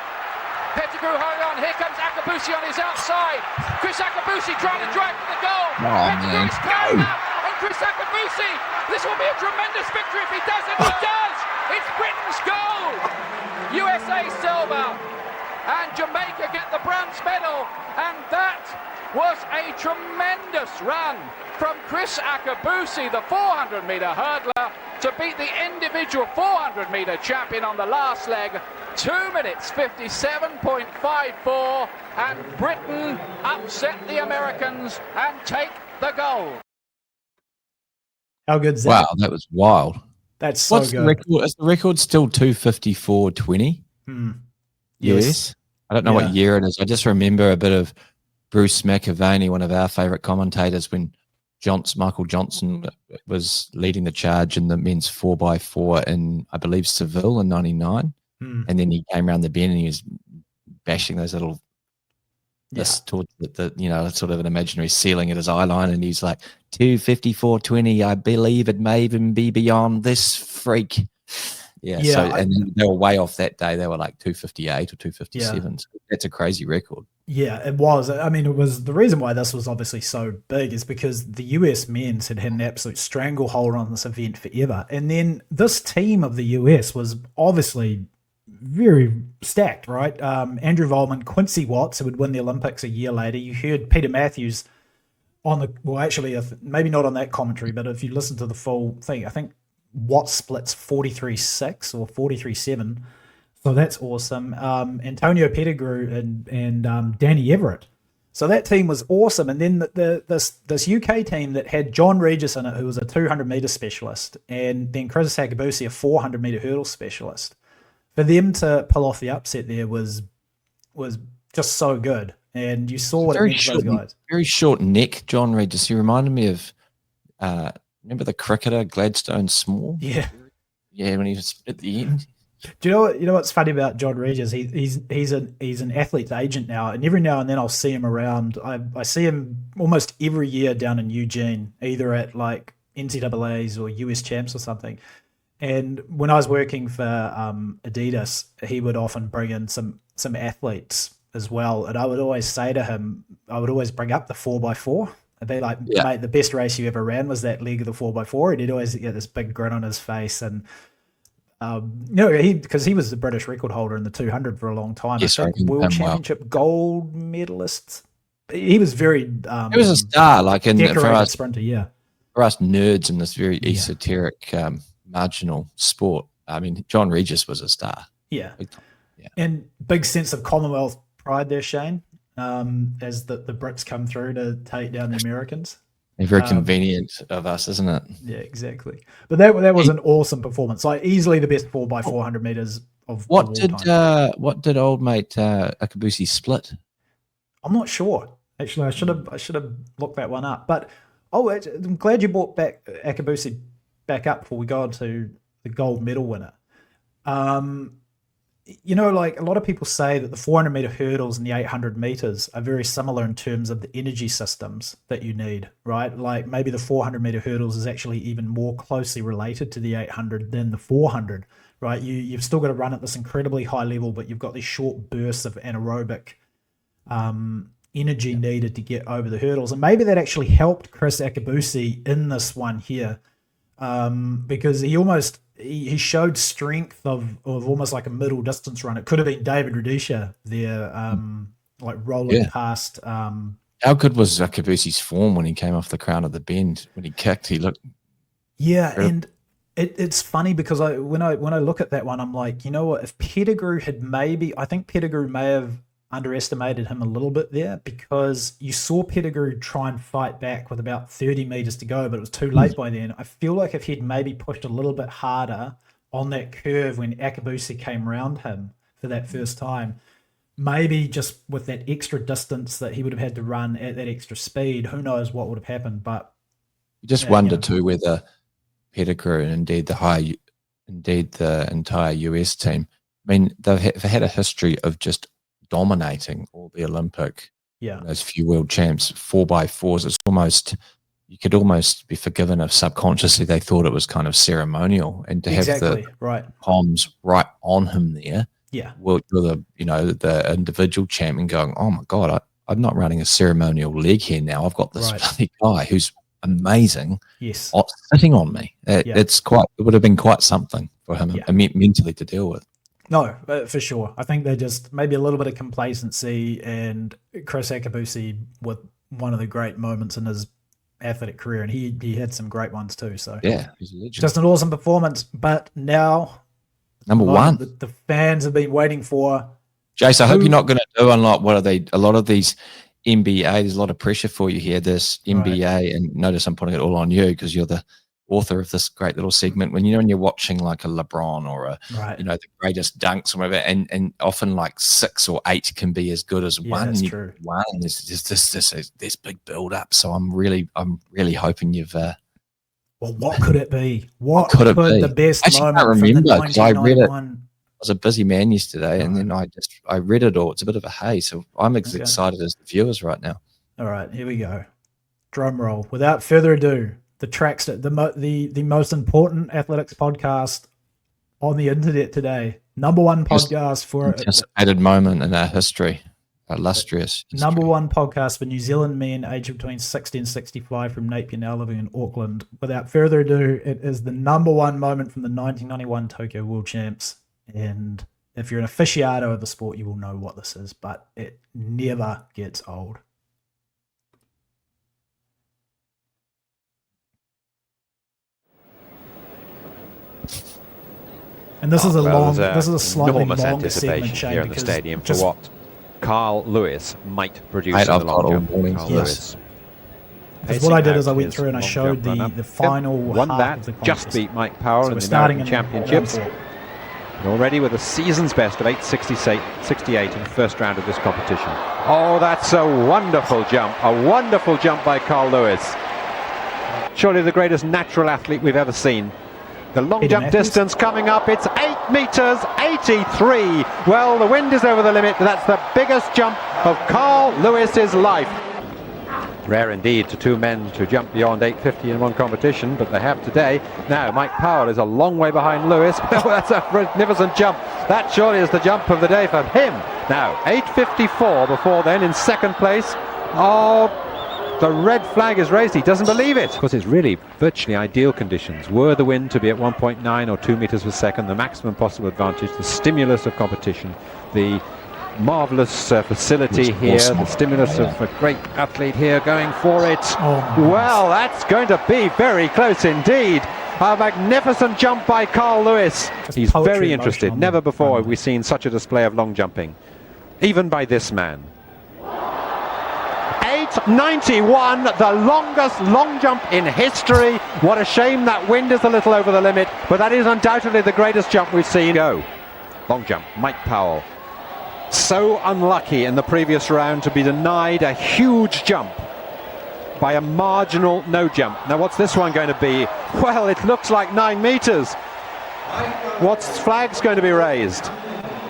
Pettigrew hung on. Here comes Akabusi on his outside. Chris Akabusi trying to drive for the goal. Pettigrew is carrying out. And Chris Akabusi, this will be a tremendous victory if he does it. He does. It's Britain's goal. USA silver. And Jamaica get the bronze medal. And that was a tremendous run from Chris Akabusi, the 400 meter hurdler, to beat the individual 400 meter champion on the last leg. 2 minutes 57.54, and Britain upset the Americans and take the gold. How good's that? Wow, that was wild. That's so What's good. the record? Is the record still 254.20 US? I don't know what year it is. I just remember a bit of Bruce McAvaney, one of our favourite commentators, when Michael Johnson was leading the charge in the men's 4x4 in, I believe, Seville in '99. And then he came around the bend and he was bashing those little towards the sort of an imaginary ceiling at his eye line, and he's like 254.20. I believe it may even be beyond this freak. Yeah. Yeah, So, and they were way off that day. They were like 258 or 257. Yeah. So that's a crazy record. Yeah, it was. I mean, it was the reason why this was obviously so big is because the US men's had an absolute stranglehold on this event forever. And then this team of the US was obviously very stacked, right? Andrew Volman, Quincy Watts, who would win the Olympics a year later. You heard Peter Matthews on the, well, actually, maybe not on that commentary, but if you listen to the full thing, I think Watts splits 43-6 or 43-7. So that's awesome. Antonio Pettigrew and Danny Everett. So that team was awesome. And then this UK team that had John Regis in it, who was a 200-meter specialist, and then Chris Akabusi, a 400-meter hurdle specialist. For them to pull off the upset there was just so good. And you saw what it meant to those guys. Very short neck, John Regis. He reminded me of, remember the cricketer Gladstone Small? Yeah. Yeah, when he was at the end. Do you know what's funny about John Regis? He's an athlete's agent now, and every now and then I'll see him around. I see him almost every year down in Eugene, either at like NCAAs or US Champs or something. And when I was working for Adidas, he would often bring in some athletes as well, and I would always say to him, I would always bring up the 4x4. I'd be like, mate, the best race you ever ran was that leg of the 4x4, and he'd always get this big grin on his face and. Because he was the British record holder in the 200 for a long time. Yes, World Championship gold medalist. He was very. He was a star, like in for us sprinter. Yeah, for us nerds in this very esoteric, marginal sport. I mean, John Regis was a star. Yeah, and big sense of Commonwealth pride there, Shane. As the Brits come through to take down the Americans. Very convenient of us, isn't it? Yeah, exactly. But that was an awesome performance. Like easily the best 4x400 meters of what all did time. What did old mate Akabusi split? I'm not sure. Actually, I should have looked that one up. But I'm glad you brought back Akabusi back up before we go on to the gold medal winner. Like a lot of people say that the 400-meter hurdles and the 800 meters are very similar in terms of the energy systems that you need, right? Like maybe the 400-meter hurdles is actually even more closely related to the 800 than the 400, right? You've still got to run at this incredibly high level, but you've got these short bursts of anaerobic energy needed to get over the hurdles. And maybe that actually helped Chris Akabusi in this one here because he showed strength of almost like a middle distance run. It could have been David Rudisha there, like rolling past. How good was Akabusi's form when he came off the crown of the bend? When he kicked, he looked. Yeah, and it's funny because when I look at that one, I'm like, you know what? If Pettigrew I think Pettigrew may have underestimated him a little bit there because you saw Pettigrew try and fight back with about 30 meters to go, but it was too late by then. I feel like if he'd maybe pushed a little bit harder on that curve when Akabusi came around him for that first time, maybe just with that extra distance that he would have had to run at that extra speed, who knows what would have happened. But you just wonder too whether Pettigrew and indeed the entire US team, I mean, they've had a history of just dominating all the Olympic, those few world champs, 4x4s. It's almost, you could almost be forgiven if subconsciously they thought it was kind of ceremonial, and to have the comms right on him there. Yeah, well, the individual champion going, oh my God, I'm not running a ceremonial leg here now. I've got this bloody guy who's amazing. Yes, sitting on me. It would have been quite something for him mentally to deal with. No, for sure. I think they just maybe a little bit of complacency, and Chris Akabusi with one of the great moments in his athletic career, and he had some great ones too. So he's a legend. Just an awesome performance. But now, number one, the fans have been waiting for. Jace, I hope you're not going to do unlike what are they? A lot of these NBA. There's a lot of pressure for you here. This NBA, and notice I'm putting it all on you because you're the author of this great little segment. When you're watching like a LeBron or the greatest dunks or whatever, and often like 6 or 8 can be as good as one. That's true. One, there's this big build up. So I'm really hoping you've. Well, what could it be? What could it be? The best I moment can't remember because I read it. I was a busy man yesterday, and then I read it all. It's a bit of a haze, so I'm as excited as the viewers right now. All right, here we go. Drum roll. Without further ado, the Track Stitch, the most important athletics podcast on the internet today. Number one podcast for anticipated moment in our history, illustrious history. Number one podcast for New Zealand men aged between 60 and 65 from Napier, now living in Auckland. Without further ado, it is the number one moment from the 1991 Tokyo World Champs. And if you're an aficionado of the sport, you will know what this is, but it never gets old. And this is a slightly enormous longer segment, anticipation Shane, here in the stadium for what Carl Lewis might produce in the long jump. Carl Lewis. Because what I did is I went through and I showed the final won half that, of the contest. just beat Mike Powell in the American Championships. And already with a season's best of 8:68 in the first round of this competition. Oh, that's a wonderful jump by Carl Lewis. Surely the greatest natural athlete we've ever seen. The long jump distance coming up, it's 8 meters 83. Well, the wind is over the limit. That's the biggest jump of Carl Lewis's life. Rare indeed to two men to jump beyond 850 in one competition, but they have today. Now, Mike Powell is a long way behind Lewis. That's a magnificent jump. That surely is the jump of the day for him. Now, 8:54 before then in second place. Oh, the red flag is raised. He doesn't believe it. Of course, it's really virtually ideal conditions. Were the wind to be at 1.9 or 2 meters per second, the maximum possible advantage, the stimulus of competition, the marvelous facility here, the stimulus of a great athlete here going for it. Well, that's going to be very close indeed. A magnificent jump by Carl Lewis. He's very interested. Never before have we seen such a display of long jumping, even by this man. 8:91, the longest long jump in history. What a shame that wind is a little over the limit, but that is undoubtedly the greatest jump we've seen. Go. Long jump, Mike Powell. So unlucky in the previous round to be denied a huge jump by a marginal no jump. Now what's this one going to be? Well, it looks like 9 meters. What's flag's going to be raised?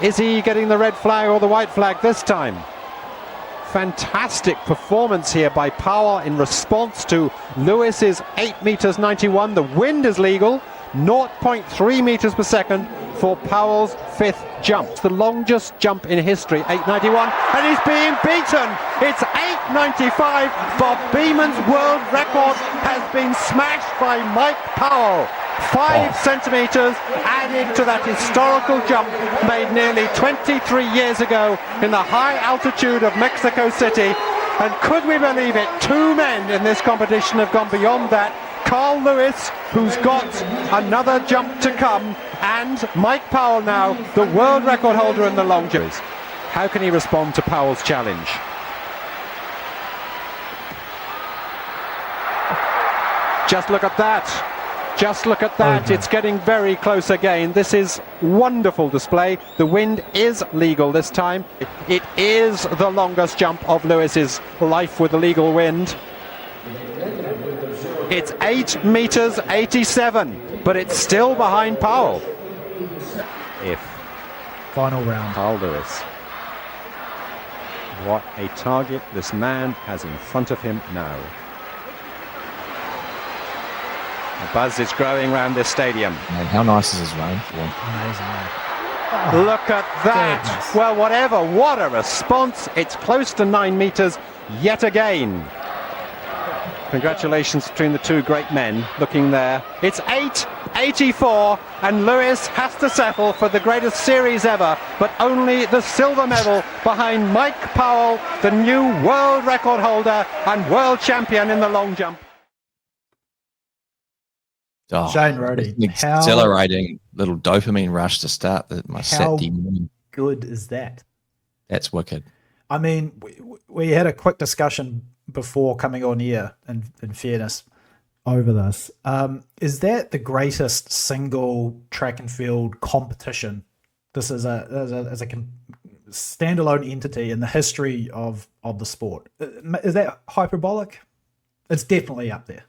Is he getting the red flag or the white flag this time? Fantastic performance here by Powell in response to Lewis's 8 meters 91. The wind is legal, 0.3 meters per second for Powell's fifth jump. It's the longest jump in history, 8:91, and he's being beaten. It's 8:95. Bob Beeman's world record has been smashed by Mike Powell. 5 centimeters added to that historical jump made nearly 23 years ago in the high altitude of Mexico City. And could we believe it, 2 men in this competition have gone beyond that. Carl Lewis, who's got another jump to come, and Mike Powell now, the world record holder in the long jump. How can he respond to Powell's challenge? Just look at that. Just look at that. It's getting very close again. This is wonderful display. The wind is legal this time. It is the longest jump of Lewis's life with the legal wind. It's 8 meters 87, but it's still behind Powell. If final round, Carl Lewis. What a target this man has in front of him now. The buzz is growing around this stadium. Man, how nice is his range? Amazing. Look at that. Goodness. Well, whatever. What a response. It's close to 9 meters yet again. Congratulations between the two great men looking there. It's 8:84 and Lewis has to settle for the greatest series ever, but only the silver medal behind Mike Powell, the new world record holder and world champion in the long jump. Oh, Shane Roddy, exhilarating little dopamine rush to start my Saturday morning. How good is that? That's wicked. I mean, we had a quick discussion before coming on here, in fairness, over this. Is that the greatest single track and field competition? This is a standalone entity in the history of the sport. Is that hyperbolic? It's definitely up there.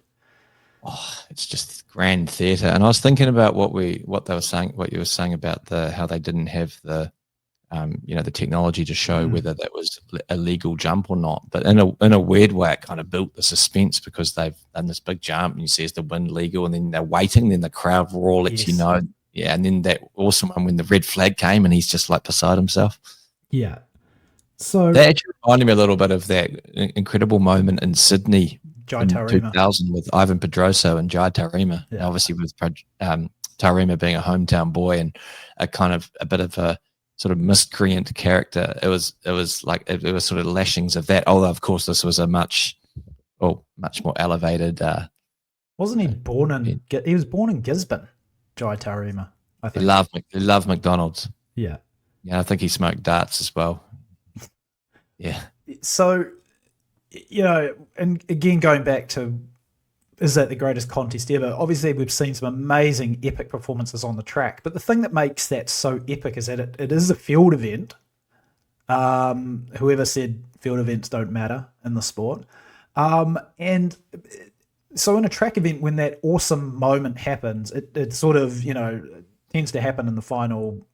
Oh, it's just grand theatre. And I was thinking about what you were saying about how they didn't have the the technology to show whether that was a legal jump or not. But in a weird way, it kind of built the suspense because they've done this big jump and you see is the wind legal, and then they're waiting, then the crowd roar lets you know Yeah, and then that awesome one when the red flag came and he's just like beside himself. Yeah. So that actually reminded me a little bit of that incredible moment in Sydney in 2000 with Ivan Pedrosa and Jai Taurima. Yeah. Obviously with Taurima being a hometown boy and a kind of a bit of a sort of miscreant character. It was sort of lashings of that. Although of course this was a much more elevated. Wasn't he born in? He was born in Gisborne, Jai Taurima. I think. He loved McDonald's. Yeah. Yeah, I think he smoked darts as well. Yeah. So, and again, going back to, is that the greatest contest ever? Obviously, we've seen some amazing epic performances on the track, but the thing that makes that so epic is that it is a field event. Whoever said field events don't matter in the sport. And so in a track event, when that awesome moment happens, it sort of, tends to happen in the final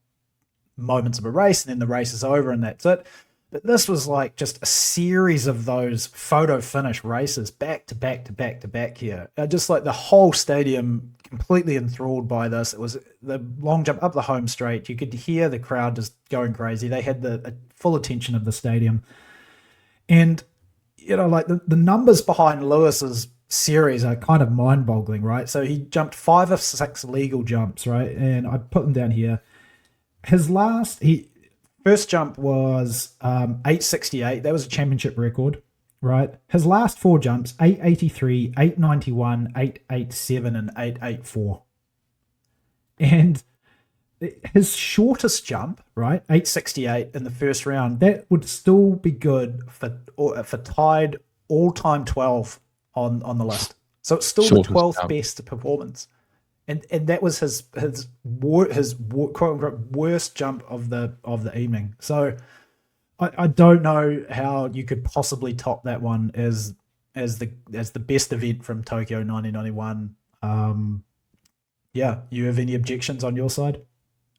moments of a race, and then the race is over and that's it. But this was like just a series of those photo finish races back to back to back to back here. Just like the whole stadium completely enthralled by this. It was the long jump up the home straight. You could hear the crowd just going crazy. They had the full attention of the stadium. And, like the numbers behind Lewis's series are kind of mind-boggling, right? So he jumped 5 of 6 legal jumps, right? And I put them down here. His first jump was 868. That was a championship record, right? His last 4 jumps, 883, 891, 887, and 884. And his shortest jump, right, 868 in the first round, that would still be good for tied all-time 12 on the list. So it's still shortest the 12th best performance. And that was his quote unquote worst jump of the evening. So I don't know how you could possibly top that one as the best event from Tokyo 1991. You have any objections on your side?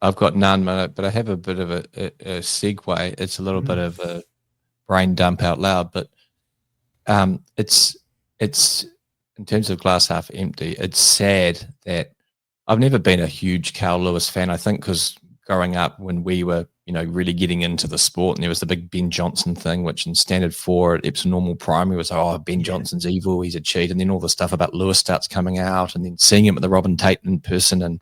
I've got none, but I have a bit of a segue. It's a little bit of a brain dump out loud, but it's in terms of glass half empty. It's sad that I've never been a huge Carl Lewis fan. I think because growing up when we were, really getting into the sport, and there was the big Ben Johnson thing, which in Standard 4 at Epsom Normal Primary was, Ben Johnson's evil, he's a cheat. And then all the stuff about Lewis starts coming out, and then seeing him at the Robin Tate in person. And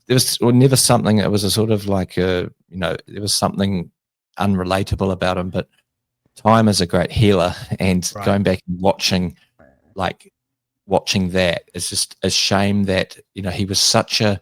there was never something, it was a sort of like, there was something unrelatable about him. But time is a great healer. And going back and watching that, it's just a shame that, he was such a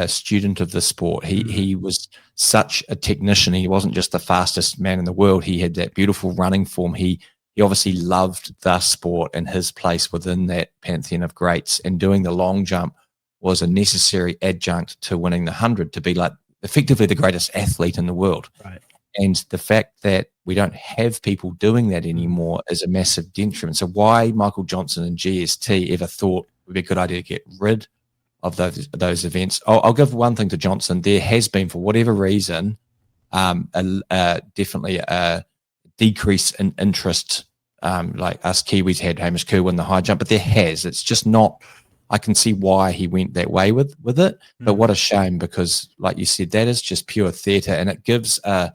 student of the sport. He was such a technician. He wasn't just the fastest man in the world. He had that beautiful running form. He obviously loved the sport and his place within that pantheon of greats. And doing the long jump was a necessary adjunct to winning the 100 to be like effectively the greatest athlete in the world. Right. And the fact that we don't have people doing that anymore is a massive detriment. So why Michael Johnson and GST ever thought it would be a good idea to get rid of those events. I'll give one thing to Johnson. There has been, for whatever reason, definitely a decrease in interest. Like us Kiwis had Hamish Kerr win the high jump, but there has. It's just not. I can see why he went that way with it, but what a shame, because, like you said, that is just pure theatre, and it gives an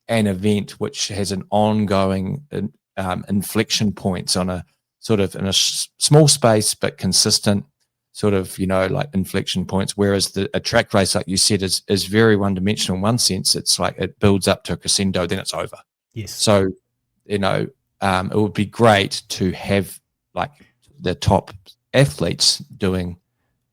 event which has an ongoing inflection points on a sort of in a small space but consistent sort of, like inflection points, whereas a track race, like you said, is very one-dimensional in one sense. It's like it builds up to a crescendo, then it's over. Yes. So, it would be great to have like the top athletes doing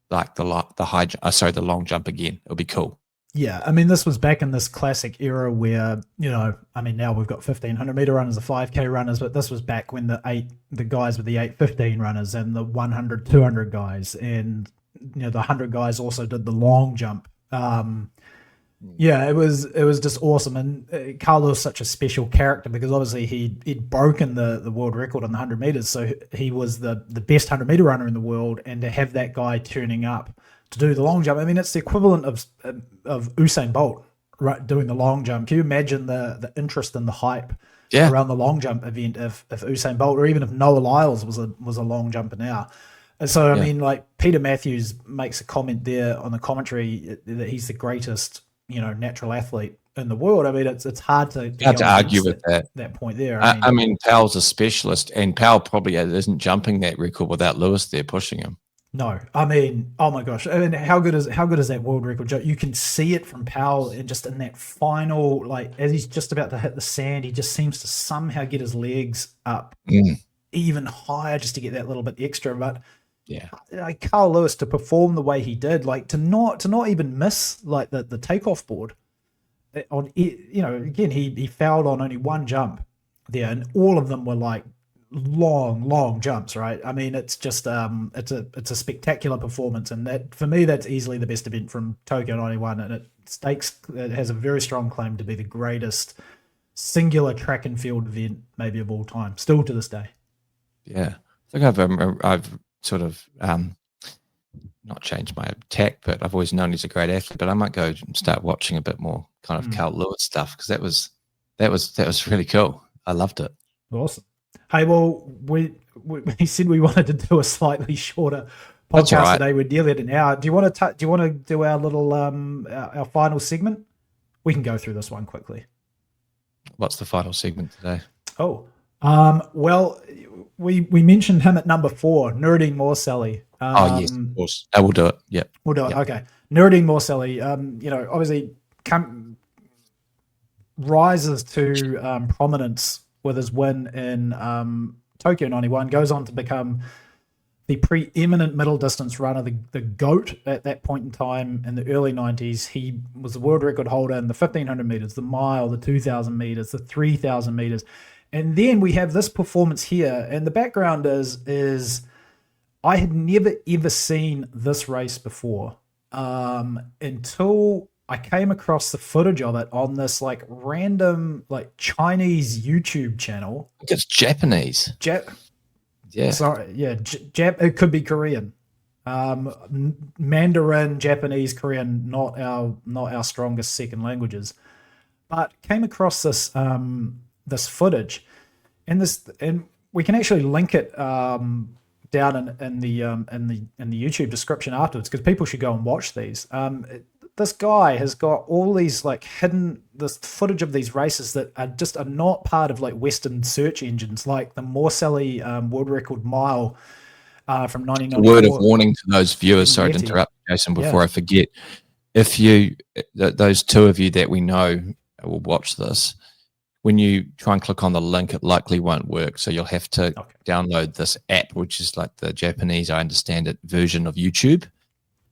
like the long jump again. It would be cool. Yeah, I mean, this was back in this classic era where, now we've got 1,500 meter runners, the 5K runners, but this was back when the guys with the 8:15 runners and the 100, 200 guys, and, the 100 guys also did the long jump. It was just awesome. And Carl was such a special character because obviously he'd broken the world record on the 100 meters. So he was the best 100 meter runner in the world. And to have that guy turning up to do the long jump, I mean, it's the equivalent of Usain Bolt, right, doing the long jump. Can you imagine the interest and the hype around the long jump event if Usain Bolt, or even if Noah Lyles was a long jumper now? So, I mean, like Peter Matthews makes a comment there on the commentary that he's the greatest, natural athlete in the world. I mean, it's hard to argue with that point there. I mean, Powell's a specialist, and Powell probably isn't jumping that record without Lewis there pushing him. No, I mean, oh my gosh! I mean, how good is that world record? You can see it from Powell, and just in that final, like as he's just about to hit the sand, he just seems to somehow get his legs up even higher just to get that little bit extra. But like Carl Lewis to perform the way he did, like to not even miss like the takeoff board. Again, he fouled on only one jump there, and all of them were like long jumps, right? I mean, it's just it's a spectacular performance, and that for me, that's easily the best event from Tokyo 91, and it has a very strong claim to be the greatest singular track and field event maybe of all time, still to this day. Yeah, I think I've sort of not changed my tack, but I've always known he's a great athlete. But I might go and start watching a bit more kind of Carl Lewis stuff, because that was really cool. I loved it. Awesome. Hey, well, we said we wanted to do a slightly shorter podcast today. We're nearly at an hour. Do you want to do our little our final segment? We can go through this one quickly. What's the final segment today? Oh, well, we mentioned him at number 4, Nuruddin Morselli. Yes, of course. I will do it. Yeah, we'll do it. Okay, Nuruddin Morselli. Obviously, rises to prominence with his win in Tokyo 91, goes on to become the preeminent middle distance runner, the GOAT at that point in time in the early 90s. He was the world record holder in the 1,500 meters, the mile, the 2,000 meters, the 3,000 meters. And then we have this performance here. And the background is I had never, ever seen this race before until I came across the footage of it on this like random like Chinese YouTube channel. I think it's Japanese. It could be Korean. Mandarin, Japanese, Korean, not our strongest second languages. But came across this this footage, and we can actually link it down in the YouTube description afterwards, because people should go and watch these. This guy has got all these like hidden this footage of these races that are not part of like Western search engines, like the Morselli world record mile from 1994. Word of warning to those viewers, sorry to interrupt, Jason, before I forget. If those two of you that we know will watch this, when you try and click on the link, it likely won't work. So you'll have to download this app, which is like the Japanese, I understand it, version of YouTube.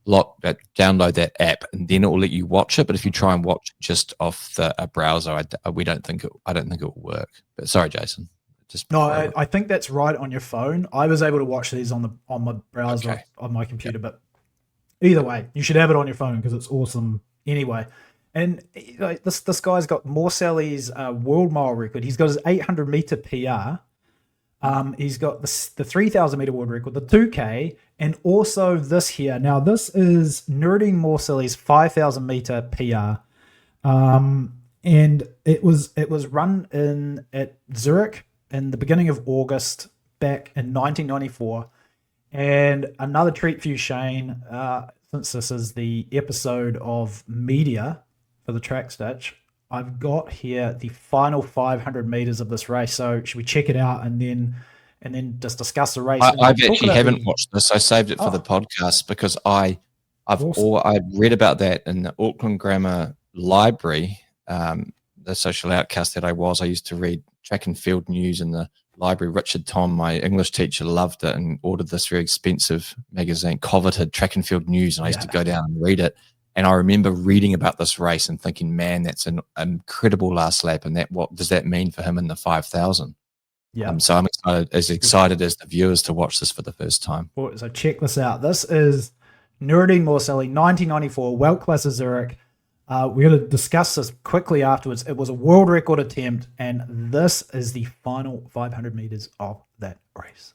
Download that app, and then it will let you watch it. But if you try and watch just off a browser, I don't think it will work. But sorry, Jason. I think that's right on your phone. I was able to watch these on my browser on my computer, but either way, you should have it on your phone because it's awesome anyway. And like this guy's got Morselli's world mile record. He's got his 800 meter PR. He's got the 3,000 meter world record, the 2K, and also this here. Now this is Nuruddin Morselli's 5,000 meter PR, and it was run at Zurich in the beginning of August back in 1994. And another treat for you, Shane, since this is the episode of media for the Track Stitch, I've got here the final 500 meters of this race. So should we check it out and then just discuss the race? I actually haven't watched this. I saved it for the podcast because I've read about that in the Auckland Grammar Library, the social outcast that I was. I used to read track and field news in the library. Richard Tom, my English teacher, loved it and ordered this very expensive magazine, coveted Track and Field News, and I used to go down and read it. And I remember reading about this race and thinking, man, that's an incredible last lap. And what does that mean for him in the 5,000? Yeah. So I'm excited as the viewers to watch this for the first time. So check this out. This is Nuruddin Morselli, 1994, Weltklasse Zurich. We're going to discuss this quickly afterwards. It was a world record attempt, and this is the final 500 meters of that race.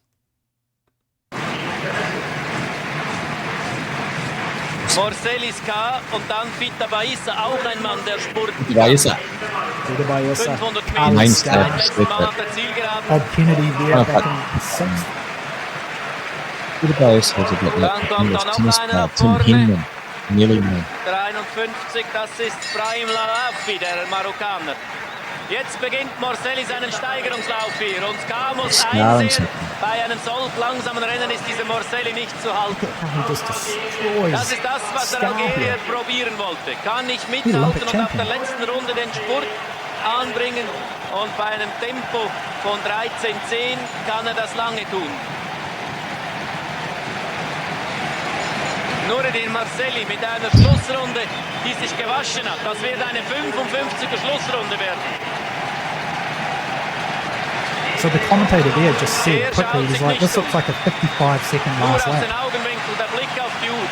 Morsellis K. und dann Peter Baissa, auch ein Mann der Sport. Baissa. 500 Meter, letztes Mal auf der Zielgeraden. Bob Kennedy there back in 6th. the Bias has a bit like tennis player Tim Henman, nearly me. Der 51, das ist Brahim Lalafi, der Marokkaner. Jetzt beginnt Morselli seinen Steigerungslauf hier und K muss einsehen, bei einem solch langsamen Rennen ist dieser Morselli nicht zu halten. Das ist das, was der Algerier probieren wollte. Kann nicht mithalten und auf der letzten Runde den Spurt anbringen und bei einem Tempo von 13,10 kann er das lange tun. Nureddin Morselli mit einer Schlussrunde, die sich gewaschen hat. Das wird eine 55er Schlussrunde werden. So the commentator there just said quickly, he's like, this looks like a 55-second last lap. Der Blick auf die Uhr.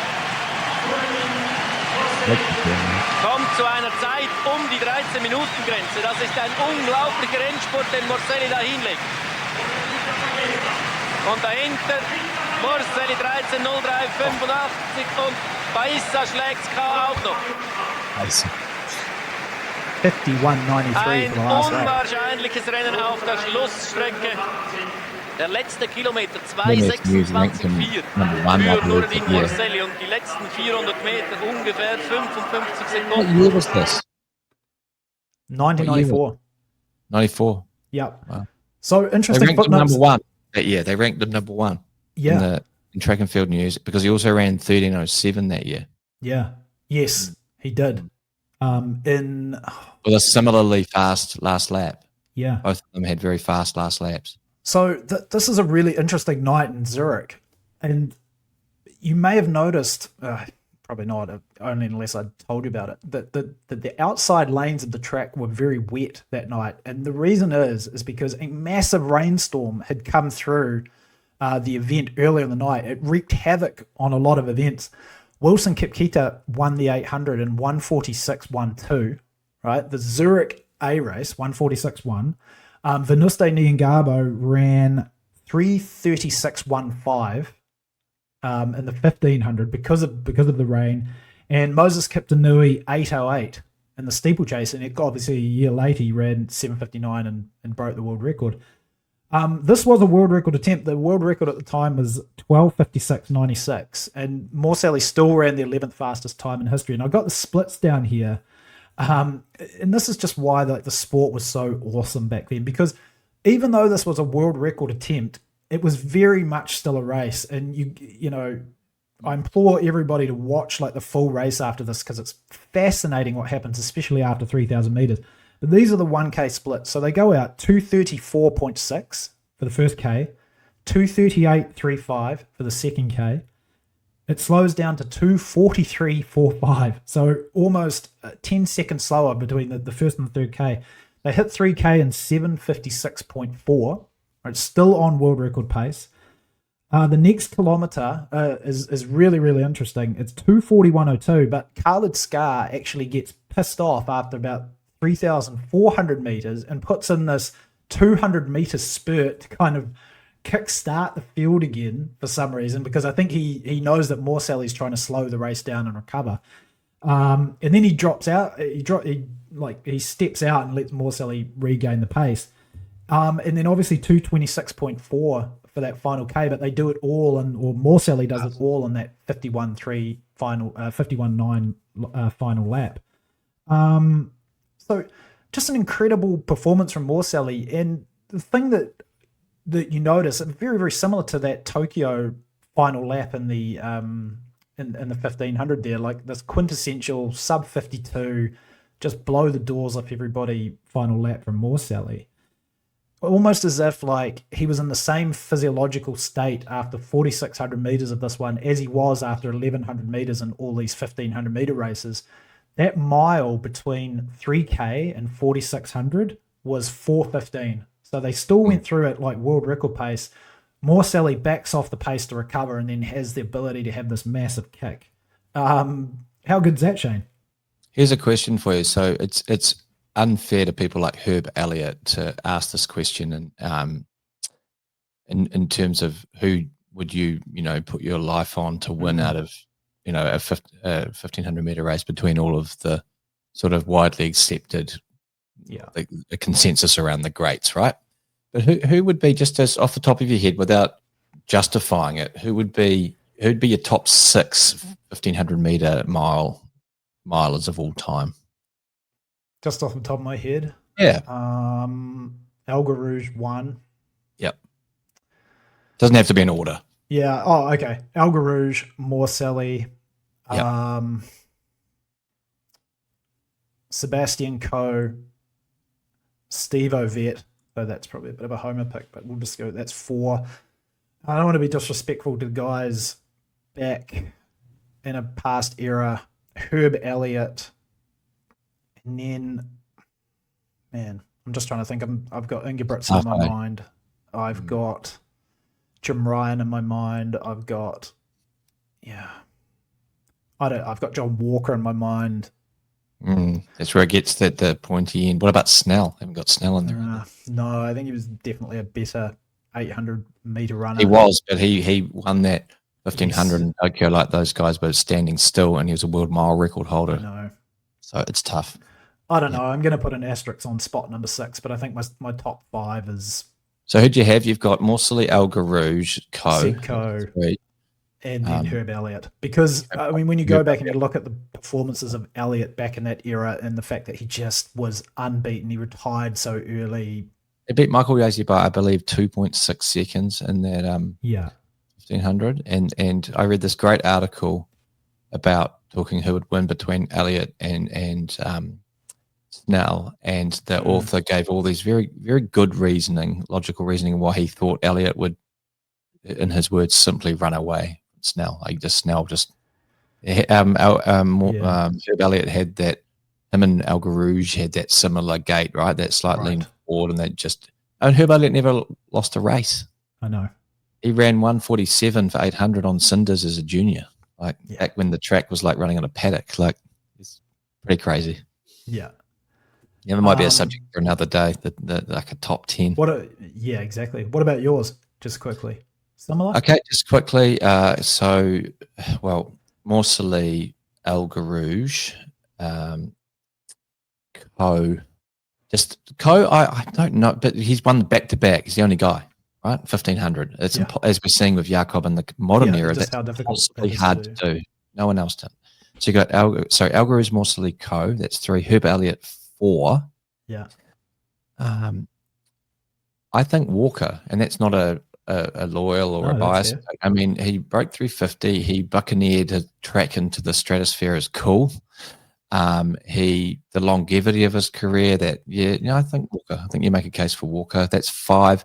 Kommt zu einer Zeit um die 13-Minuten-Grenze. Das ist ein unglaublicher Rennspurt, den Morselli da hinlegt. Und dahinter Morselli 13:03,85 und Baissa schlägt K auch noch. 51.93 Ein for the last lap. unwahrscheinliches Rennen auf der Schlussstrecke. Der letzte Kilometer 2:26,4 für Nureddin Morselli und die letzten 400 Meter ungefähr 55 Sekunden. What year was this? 1994. 94. Yep. Wow. So They interesting ranked him footnotes. number one that year. They ranked him number one in track and field news because he also ran 13:07 that year. Yeah. Yes, he did. With a similarly fast last lap. Yeah. Both of them had very fast last laps. So this is a really interesting night in Zurich, and you may have noticed, probably not, only unless I told you about it, that the outside lanes of the track were very wet that night, and the reason is because a massive rainstorm had come through the event earlier in the night. It wreaked havoc on a lot of events. Wilson Kipketer won the 800 in 146.12, right? The Zurich A race, 146.1. Venuste Nyongabo ran 336.15 in the 1500 because of the rain, and Moses Kiptanui 808 in the steeplechase, and obviously a year later he ran 7:59 and broke the world record. This was a world record attempt. The world record at the time was 12:56.96, and Morselli still ran the 11th fastest time in history. And I got the splits down here. And this is just why the sport was so awesome back then, because even though this was a world record attempt, it was very much still a race. And you know, I implore everybody to watch the full race after this, because it's fascinating what happens, especially after 3,000 meters. But these are the 1K splits. So they go out 2:34.6 for the first K, 2:38.35 for the second K. It slows down to 2:43.45, so almost 10 seconds slower between the first and the third K. They hit 3K in 7:56.4. It's still on world record pace. The next kilometer is really, really interesting. It's 2:41.02, but Khalid Skar actually gets pissed off after about 3,400 meters and puts in this 200-meter spurt to kind of kickstart the field again for some reason, because I think he knows that Morselli's trying to slow the race down and recover. And then he drops out. He steps out and lets Morselli regain the pace. And then obviously 2:26.4 for that final K, but they do it all, or Morselli does it all in that 51.3 final, 51.9 final lap. So just an incredible performance from Morselli. And the thing that you notice, very, very similar to that Tokyo final lap in the in the 1500 there, this quintessential sub 52, just blow the doors off everybody final lap from Morselli. Almost as if he was in the same physiological state after 4,600 meters of this one as he was after 1,100 meters in all these 1,500 meter races. That mile between 3K and 4,600 was 4:15. So they still went through it world record pace. Morselli backs off the pace to recover and then has the ability to have this massive kick. How good's that, Shane? Here's a question for you. So it's unfair to people like Herb Elliott to ask this question, and in terms of who would you put your life on to win out of a 1,500 meter race between all of the sort of widely accepted, the consensus around the greats, right? But who would be, just as off the top of your head, without justifying it, who'd be your top 6 1500 meter milers of all time? Just off the top of my head. Yeah. Alga Rouge 1. Yep. Doesn't have to be in order. Yeah. Oh, okay. Alga Rouge, Morcelli, Yep. Sebastian Coe, Steve Ovett. So that's probably a bit of a homer pick, but we'll just go. That's 4. I don't want to be disrespectful to the guys back in a past era. Herb Elliott, and then, man, I'm just trying to think. I've got Ingebrigtsen in my mind. I've got Jim Ryan in my mind. I've got John Walker in my mind. That's where it gets the pointy end. What about Snell? Haven't got Snell in there. No, I think he was definitely a better 800 meter runner. He was, but he won that 1500 in Tokyo like those guys, but standing still, and he was a world mile record holder. No, so it's tough. I don't know. I'm going to put an asterisk on spot number 6, but I think my top 5 is. So who'd you have? You've got Morcelli, Alga Rouge, Seb Coe, and then Herb Elliott. Because, I mean, when you go back and you look at the performances of Elliott back in that era and the fact that he just was unbeaten, he retired so early. He beat Michael Yasi by, I believe, 2.6 seconds in that 1500. And I read this great article about talking who would win between Elliott and Snell, and the author gave all these very, very good logical reasoning why he thought Elliott would, in his words, simply run away from Snell. Like Herb Elliott had that. Him and Alga Rouge had that similar gait, right? That slight lean forward, and Herb Elliott never lost a race. I know. He ran 147 for 800 on cinders as a junior, back when the track was like running on a paddock. Like, it's pretty crazy. Yeah. Yeah, it might be a subject for another day, like a top 10. Yeah, exactly. What about yours? Just quickly. Similar? Okay, just quickly. Morcelli, Alga Rouge, Coe. I don't know, but he's won back-to-back. He's the only guy, right? 1500. It's as we're seeing with Jakob in the modern era, that's possibly hard to do. No one else did. So you got Alga Rouge, Morcelli, Coe. That's 3. Herb Elliott, 4. Yeah. I think Walker, and that's not a loyal or a bias. I mean, he broke 350. He buccaneered a track into the stratosphere is cool. The longevity of his career, I think Walker. I think you make a case for Walker. That's 5.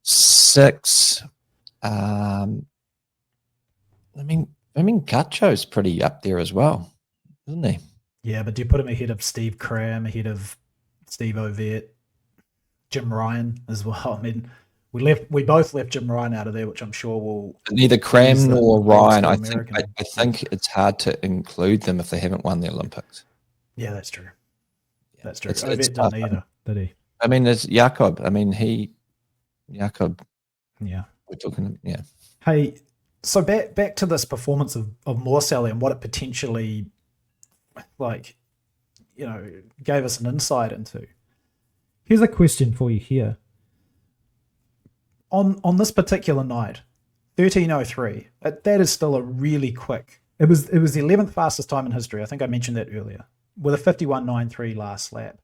6. I mean, Cacho's pretty up there as well, isn't he? Yeah, but do you put him ahead of Steve Cram, ahead of Steve Ovett, Jim Ryan as well? I mean, we both left Jim Ryan out of there, which I'm sure will. Neither Cram nor Ryan. I think it's hard to include them if they haven't won the Olympics. Yeah, that's true. That's true. Ovett didn't either, did he? I mean, there's Jakob. I mean, Jakob. Yeah. We're talking. Yeah. Hey, so back to this performance of Morcelli and what it potentially, gave us an insight into. Here's a question for you here. On this particular night, 13:03, that is still a really quick. It was the 11th fastest time in history. I think I mentioned that earlier, with a 51.93 last lap.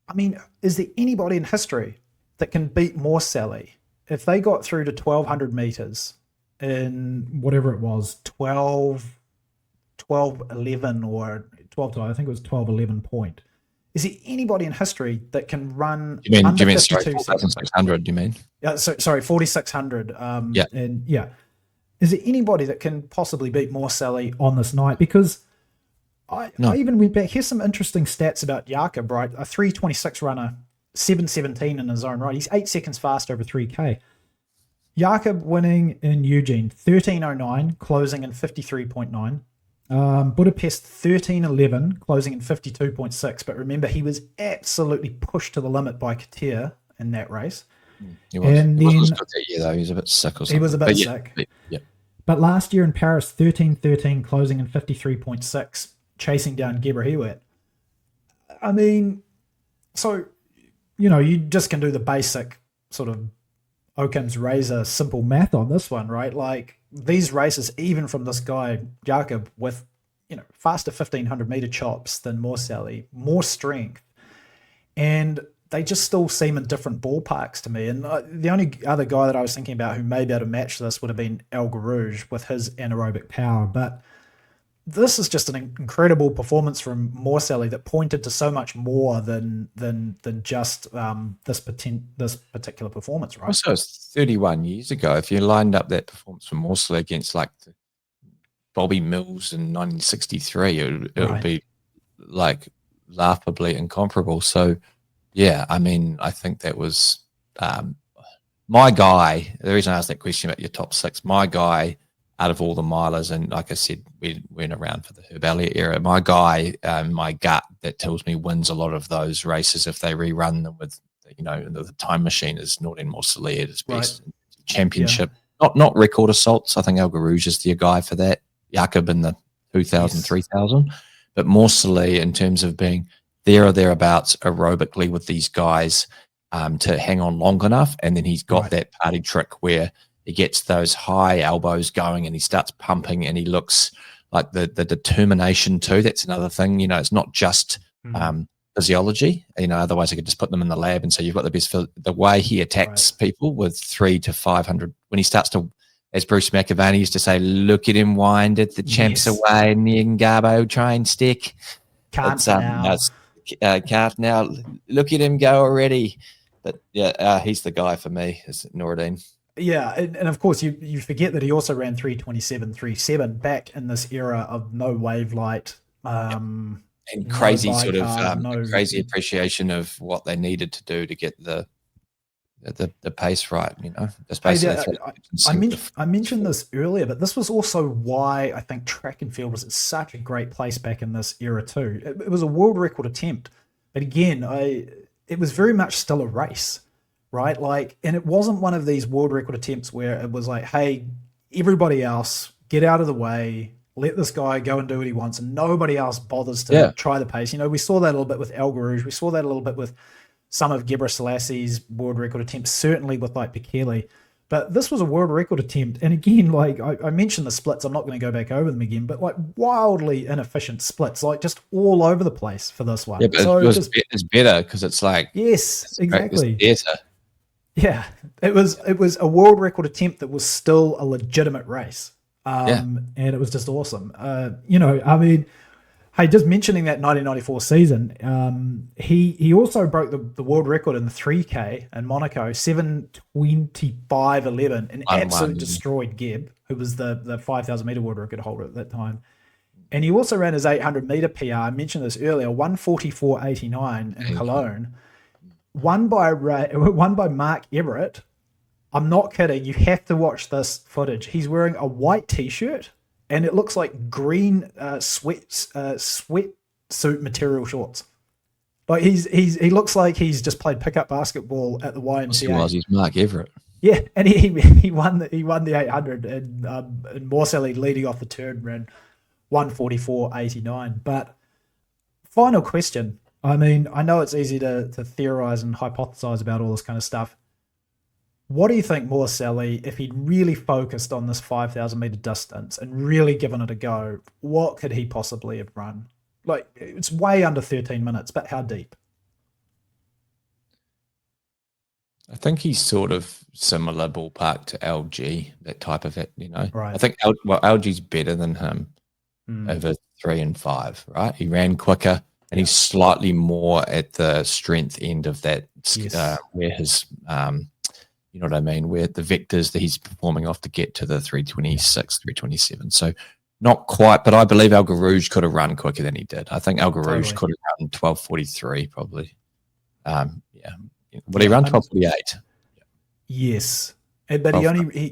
I mean, is there anybody in history that can beat Morcelli if they got through to 1,200 meters in whatever it was, 12:11 or 12? I think it was 12:11 point. Is there anybody in history that can run? Do you mean 4,600? Do you mean? Yeah, sorry, 4,600. Yeah. And yeah, is there anybody that can possibly beat Morcelli on this night? Because I even went back. Here's some interesting stats about Jakob, right? A 3:26 runner, 7:17 in his own right. He's 8 seconds fast over 3K. Jakob winning in Eugene, 13:09, closing in 53.9. Budapest 13:11, closing in 52.6. But remember, he was absolutely pushed to the limit by Katir in that race. He was. And he then, wasn't good that year, though. He was a bit sick or something. He was a bit sick. Yeah. But last year in Paris, 13:13, closing in 53.6, chasing down Geber Hewitt. I mean, so, you just can do the basic sort of Occam's razor simple math on this one, right? Like these races, even from this guy Jakob, with faster 1500-meter chops than Morselli, more strength, and they just still seem in different ballparks to me. And the only other guy that I was thinking about who may be able to match this would have been El Garouge with his anaerobic power, but this is just an incredible performance from Morselli that pointed to so much more than just this particular performance, right? Also, it's 31 years ago. If you lined up that performance from Morselli against like Bobby Mills in 1963, it would be like laughably incomparable. So, yeah, I mean, I think that was my guy. The reason I asked that question about your top six, my guy out of all the milers, and like I said, we weren't around for the Herb Elliott era. My guy, my gut that tells me wins a lot of those races if they rerun them with, the time machine is Nordin Morselli at his best. Championship, not record assaults. I think El Garouge is the guy for that. Jakob in the 2000, 3000, but Morselli in terms of being there or thereabouts aerobically with these guys to hang on long enough, and then he's got that party trick where he gets those high elbows going and he starts pumping and he looks like the determination too. That's another thing. It's not just physiology. Otherwise I could just put them in the lab and say you've got the best. The way he attacks people with 300 to 500 when he starts to, as Bruce McAvaney used to say, look at him wind it, the champ's away, and the Ngabo try and stick. Can't now. Look at him go already. But he's the guy for me, is Nordin. Yeah, and of course you forget that he also ran 3:27.37 back in this era of no wave light. And crazy crazy appreciation of what they needed to do to get the pace right, Just basically I mentioned this earlier, but this was also why I think track and field was at such a great place back in this era too. It was a world record attempt, but again, it was very much still a race, right? Like, and it wasn't one of these world record attempts where it was like, hey, everybody else get out of the way, let this guy go and do what he wants, and nobody else bothers to try the pace. We saw that a little bit with El Garouge. We saw that a little bit with some of Gebre Selassie's world record attempts, certainly with like Bekele. But this was a world record attempt. And again, like I mentioned the splits, I'm not going to go back over them again, but like wildly inefficient splits, like just all over the place for this one. Yeah, but it's better because it's like... Yes, exactly. It's better. Yeah, it was a world record attempt that was still a legitimate race. And it was just awesome. Hey, just mentioning that 1994 season, he also broke the world record in the 3K in Monaco, 7:25.11, and absolutely destroyed Geb, who was the 5,000 meter world record holder at that time. And he also ran his 800 meter PR. I mentioned this earlier, 1:44.89 in Cologne, won by Mark Everett. I'm not kidding. You have to watch this footage. He's wearing a white t-shirt, and it looks like green sweatsuit material shorts. Like he looks like he's just played pickup basketball at the YMCA. He's Mark Everett. Yeah, and he won the 800, and Morselli leading off the turn ran 1:44.89. But final question. I mean, I know it's easy to theorize and hypothesize about all this kind of stuff. What do you think Morselli, if he'd really focused on this 5,000 meter distance and really given it a go, what could he possibly have run? Like, it's way under 13 minutes, but how deep? I think he's sort of similar ballpark to LG, that type of it, Right. I think LG's better than him over 3 and 5, right? He ran quicker and he's slightly more at the strength end of that, where his... you know what I mean? Where the vectors that he's performing off to get to the 326, 327. So not quite, but I believe El Garouge could have run quicker than he did. I think El Garouge could have run 12:43 probably. Would he run 12:48? Yes, but he only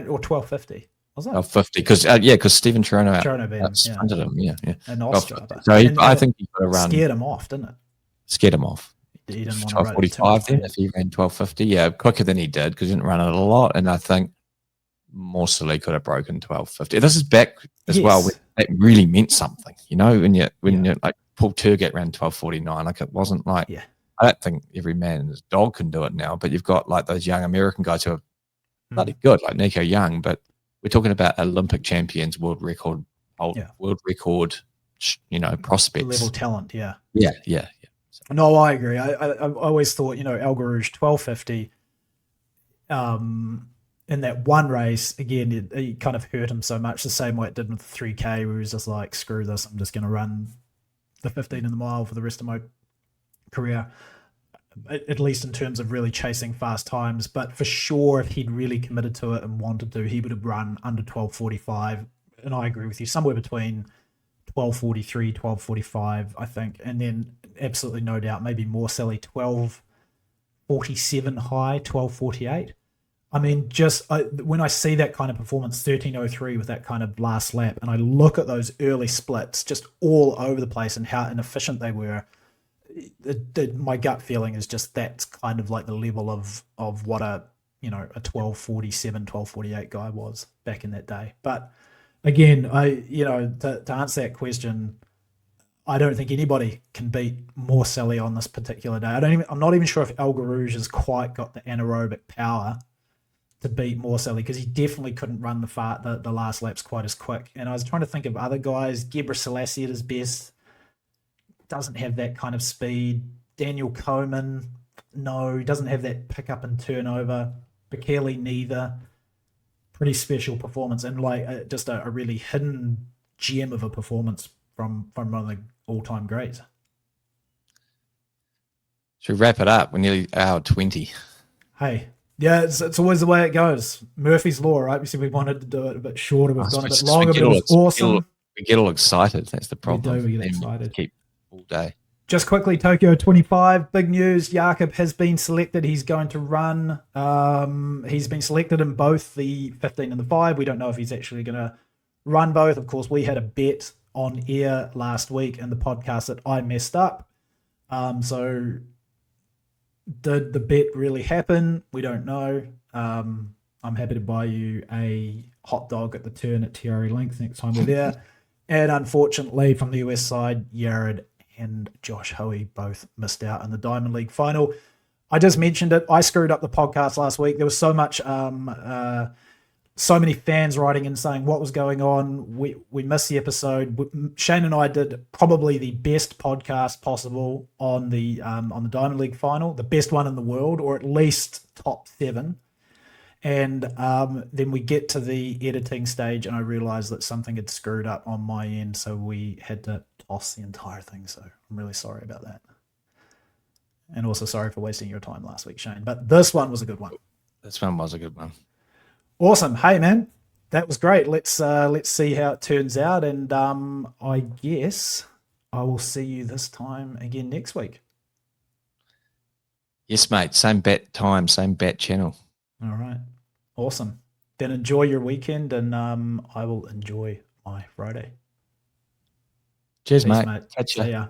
or 12:50. Was that? 12:50 because Stephen Cherono outsprinted him. Yeah. And Austria. So I think he could have run. Scared him off, didn't it? Scared him off. He didn't want to 12:45 then if he ran 12:50. Yeah, quicker than he did because he didn't run it a lot. And I think Morselli could have broken 12:50. This is back as well. It really meant something, when you like Paul Turgott ran 12:49. Like it wasn't like I don't think every man and his dog can do it now, but you've got like those young American guys who are bloody good, like Nico Young, but we're talking about Olympic champions, world record, prospects. Level talent, yeah. Yeah. No, I agree. I always thought, El Garouche 1250, in that one race, again, it kind of hurt him so much, the same way it did with the 3K, where he was just like, screw this, I'm just going to run the 15 in the mile for the rest of my career, at least in terms of really chasing fast times. But for sure, if he'd really committed to it and wanted to, he would have run under 12:45. And I agree with you, somewhere between 12:43, 12:45, I think. And then absolutely no doubt, maybe more silly, 12:47 high, 12:48. I mean, when I see that kind of performance, 13:03 with that kind of last lap, and I look at those early splits just all over the place and how inefficient they were, my gut feeling is just that's kind of like the level of what a 12:47, 12:48 guy was back in that day. But again, to answer that question, I don't think anybody can beat Morcelli on this particular day. I'm not even sure if El Garouche has quite got the anaerobic power to beat Morcelli, because he definitely couldn't run the last laps quite as quick. And I was trying to think of other guys. Gebre Selassie at his best doesn't have that kind of speed. Daniel Coleman, no, he doesn't have that pickup and turnover. Bekele, neither. Pretty special performance, and just a really hidden gem of a performance from one of the all-time greats. Should we wrap it up? We're nearly hour 20. Hey, yeah, it's always the way it goes. Murphy's Law, right? We said we wanted to do it a bit shorter. We've gone a bit longer, but it was awesome. We get all excited. That's the problem. We get excited. Keep all day. Just quickly, Tokyo 25, big news. Jakob has been selected. He's going to run. He's been selected in both the 15 and the 5. We don't know if he's actually going to run both. Of course, we had a bet on air last week in the podcast that I messed up. So did the bet really happen? We don't know. I'm happy to buy you a hot dog at the turn at TRE Links next time we're there. And unfortunately, from the US side, Yared and Josh Hoey both missed out in the Diamond League final. I just mentioned it. I screwed up the podcast last week. There was so much, so many fans writing in saying what was going on. We missed the episode. Shane and I did probably the best podcast possible on the Diamond League final, the best one in the world, or at least top 7. And then we get to the editing stage, and I realized that something had screwed up on my end, so we had to toss the entire thing. So I'm really sorry about that. And also sorry for wasting your time last week, Shane. But this one was a good one. This one was a good one. Awesome. Hey, man, that was great. Let's see how it turns out. And I guess I will see you this time again next week. Yes, mate. Same bat time, same bat channel. All right. Awesome. Then enjoy your weekend, and I will enjoy my Friday. Cheers, Peace, mate. Catch ya. See ya.